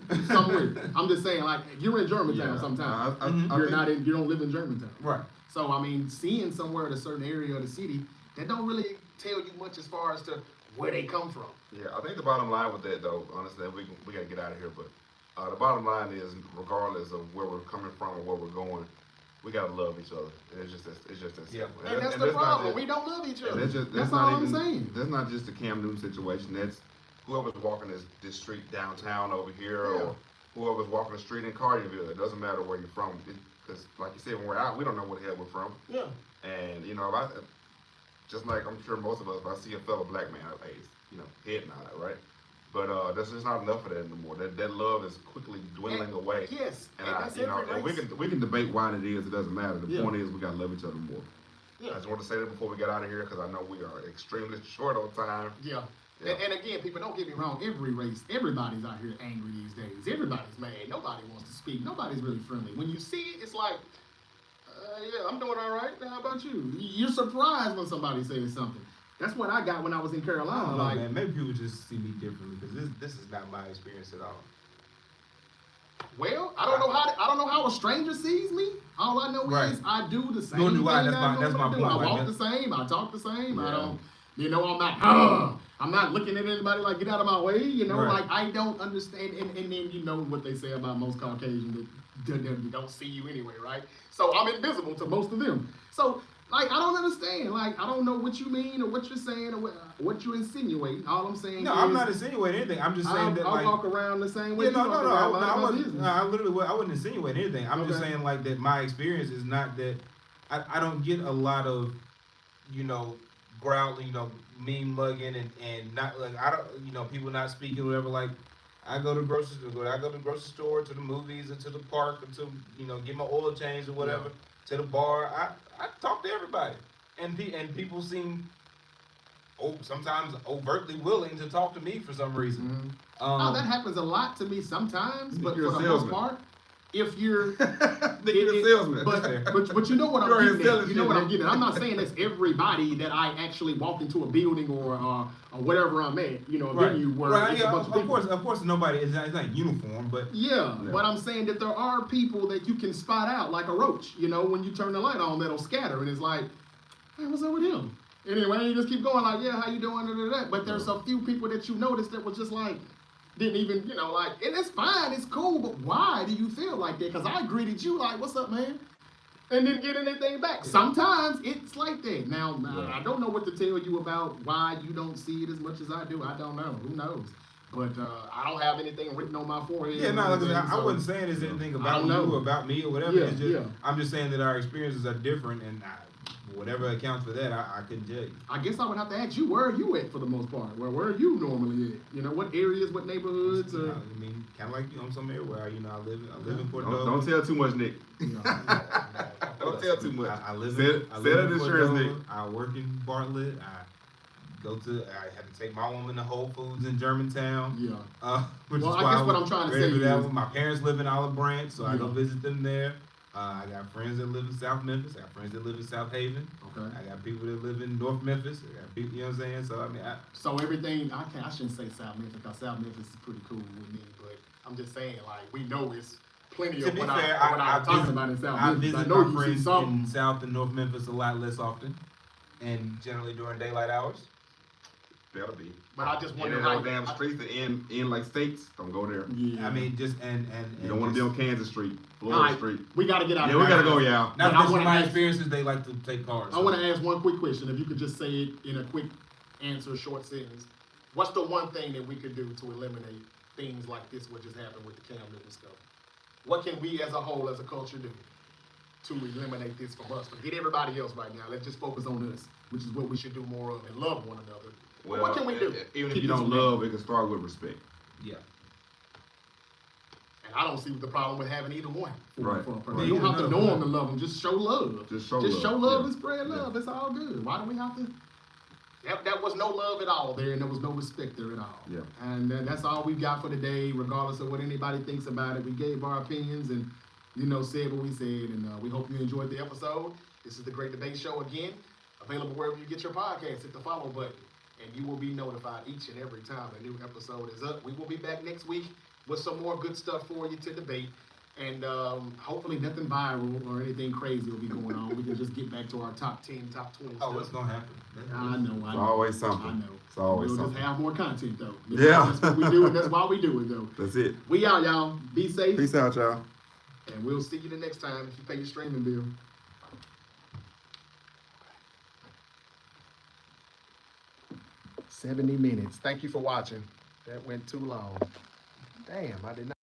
I'm just saying, like you're in Germantown Yeah. sometimes. I You're think- not in. You don't live in Germantown. Right. So I mean, seeing somewhere in a certain area of the city that don't really tell you much as far as to where they come from. Yeah, I think the bottom line with that, though, honestly, we gotta get out of here. But the bottom line is, regardless of where we're coming from or where we're going, we gotta love each other. It's just that Yeah. simple. And that's the problem. We don't love each other. That's all I'm saying. That's not just the Cam Newton situation. That's whoever's walking this street downtown over here, or whoever's walking the street in Carterville. It doesn't matter where you're from, because like you said, when we're out, we don't know where the hell we're from. Yeah. And if I just like I'm sure most of us, if I see a fellow black man, head nod, right? But that's just not enough of that anymore. That love is quickly dwindling away. Yes. And that's and we can debate why it is. It doesn't matter. The point is we gotta love each other more. Yeah. I just want to say that before we get out of here because I know we are extremely short on time. Yeah. Yeah. And again, people, don't get me wrong. Every race, everybody's out here angry these days. Everybody's mad. Nobody wants to speak. Nobody's really friendly. When you see it, it's like, yeah, I'm doing all right. How about you? You're surprised when somebody says something. That's what I got when I was in I Carolina. don't know, Like, man. Maybe people just see me differently because this is not my experience at all. well, I don't know how a stranger sees me. All I know Right. is I do the same Nor do thing I. I That's my normally do. point. I Like walk that- the same. I talk the same. I Yeah. don't. I'm not looking at anybody like get out of my way. Right. Like I don't understand. And then you know what they say about most Caucasians that don't see you anyway, right? So I'm invisible to most of them. So like I don't understand. Like I don't know what you mean or what you're saying or what you insinuate. All I'm saying No, is I'm not insinuating anything. I'm just saying that I'll like. walk around the same way. Yeah, no, you walk no. around, mind I my wasn't. business. I literally, I wouldn't insinuate anything. I'm just Okay. saying like that. My experience is not that. I don't get a lot of, growling, mean mugging and not like I don't, people not speaking or whatever. Like I go to the grocery store. I go to the grocery store, to the movies, and to the park, and to get my oil change or whatever. To the bar. I talk to everybody, and people seem. Sometimes overtly willing to talk to me for some reason. Mm-hmm. That happens a lot to me sometimes, but for You're a the most salesman. part, if you're You're a salesman. but you know what You're I'm in getting at. sales You know what shit, I'm getting at. I'm not saying that's everybody that I actually walk into a building or whatever I'm at, a venue where it's a bunch of people. Of course, nobody is not uniform, but Yeah, but I'm saying that there are people that you can spot out like a roach. When you turn the light on, that'll scatter, and it's like, hey, what's up with him? Anyway, you just keep going like, yeah, how you doing? But there's a few people that you noticed that was just like, didn't even, and it's fine, it's cool, but why do you feel like that? Because I greeted you like, what's up, man? And didn't get anything back. Sometimes it's like that. Now, I don't know what to tell you about why you don't see it as much as I do. I don't know. Who knows? But I don't have anything written on my forehead. yeah, no, or anything, I so- wasn't saying there's anything I about don't you know. or about me or whatever. Yeah, It's just, yeah. I'm just saying that our experiences are different, and whatever accounts for that, I couldn't tell you. I guess I would have to ask you, where are you at for the most part? Where are you normally at? What areas, what neighborhoods? Or... I mean, kind of like you, I'm somewhere where I live in Cordova. Don't tell too much, Nick. No. Don't tell too much. I live Say in it insurance, Cordova. Nick. I work in Bartlett. I had to take my woman to Whole Foods in Germantown. Yeah. Which Well, is I why guess I what was I'm trying to ready say for that is- one. My parents live in Olive Branch, so I go Yeah. visit them there. I got friends that live in South Memphis. I got friends that live in South Haven. Okay. I got people that live in North Memphis. I got people, you know what I'm saying? So I mean, So everything, I shouldn't say South Memphis because South Memphis is pretty cool with me, but I'm just saying, like, we know it's plenty to of be what fair, I'm talking about in South I Memphis. I visit know my you see friends something. in South and North Memphis a lot less often, and generally during daylight hours. Better be. But I just And wonder in how. those damn streets that end like states, don't go there. Yeah. I mean, just and You don't want to be on Kansas Street, All Florida right, Street. we got to get out Yeah, of we here. gotta go, y'all. Not But I just wanna my ask- experiences, they like to take cars. I want to ask one quick question. If you could just say it in a quick answer, short sentence. What's the one thing that we could do to eliminate things like this, what just happened with the Cam Newton stuff? What can we as a whole, as a culture, do? to eliminate this from us. Forget everybody else right now. Let's just focus on us, which is what we should do more of and love one another. Well, What can we do? Even if Keep you this don't from love, it can start with respect. Yeah. And I don't see the problem with having either one. Right. For a person. Right. You don't have to Either know one. them to love them. Just show love. Just show love love. and spread love. Yeah. It's all good. Why do we have to? That was no love at all there, and there was no respect there at all. Yeah. And that's all we got for today, regardless of what anybody thinks about it. We gave our opinions and, said what we said, and we hope you enjoyed the episode. This is the Great Debate Show again, available wherever you get your podcast. Hit the follow button, and you will be notified each and every time a new episode is up. We will be back next week with some more good stuff for you to debate. And hopefully nothing viral or anything crazy will be going on. We can just get back to our top 10, top 20 Oh, stuff. it's gonna happen. I know. It's always I something. know. It's always we'll something. just have more content, though. Yeah. That's what we do, and that's why we do it, though. That's it. We out, y'all. Be safe. Peace out, y'all. And we'll see you the next time if you pay your streaming bill. 70 minutes. Thank you for watching. That went too long. Damn, I did not.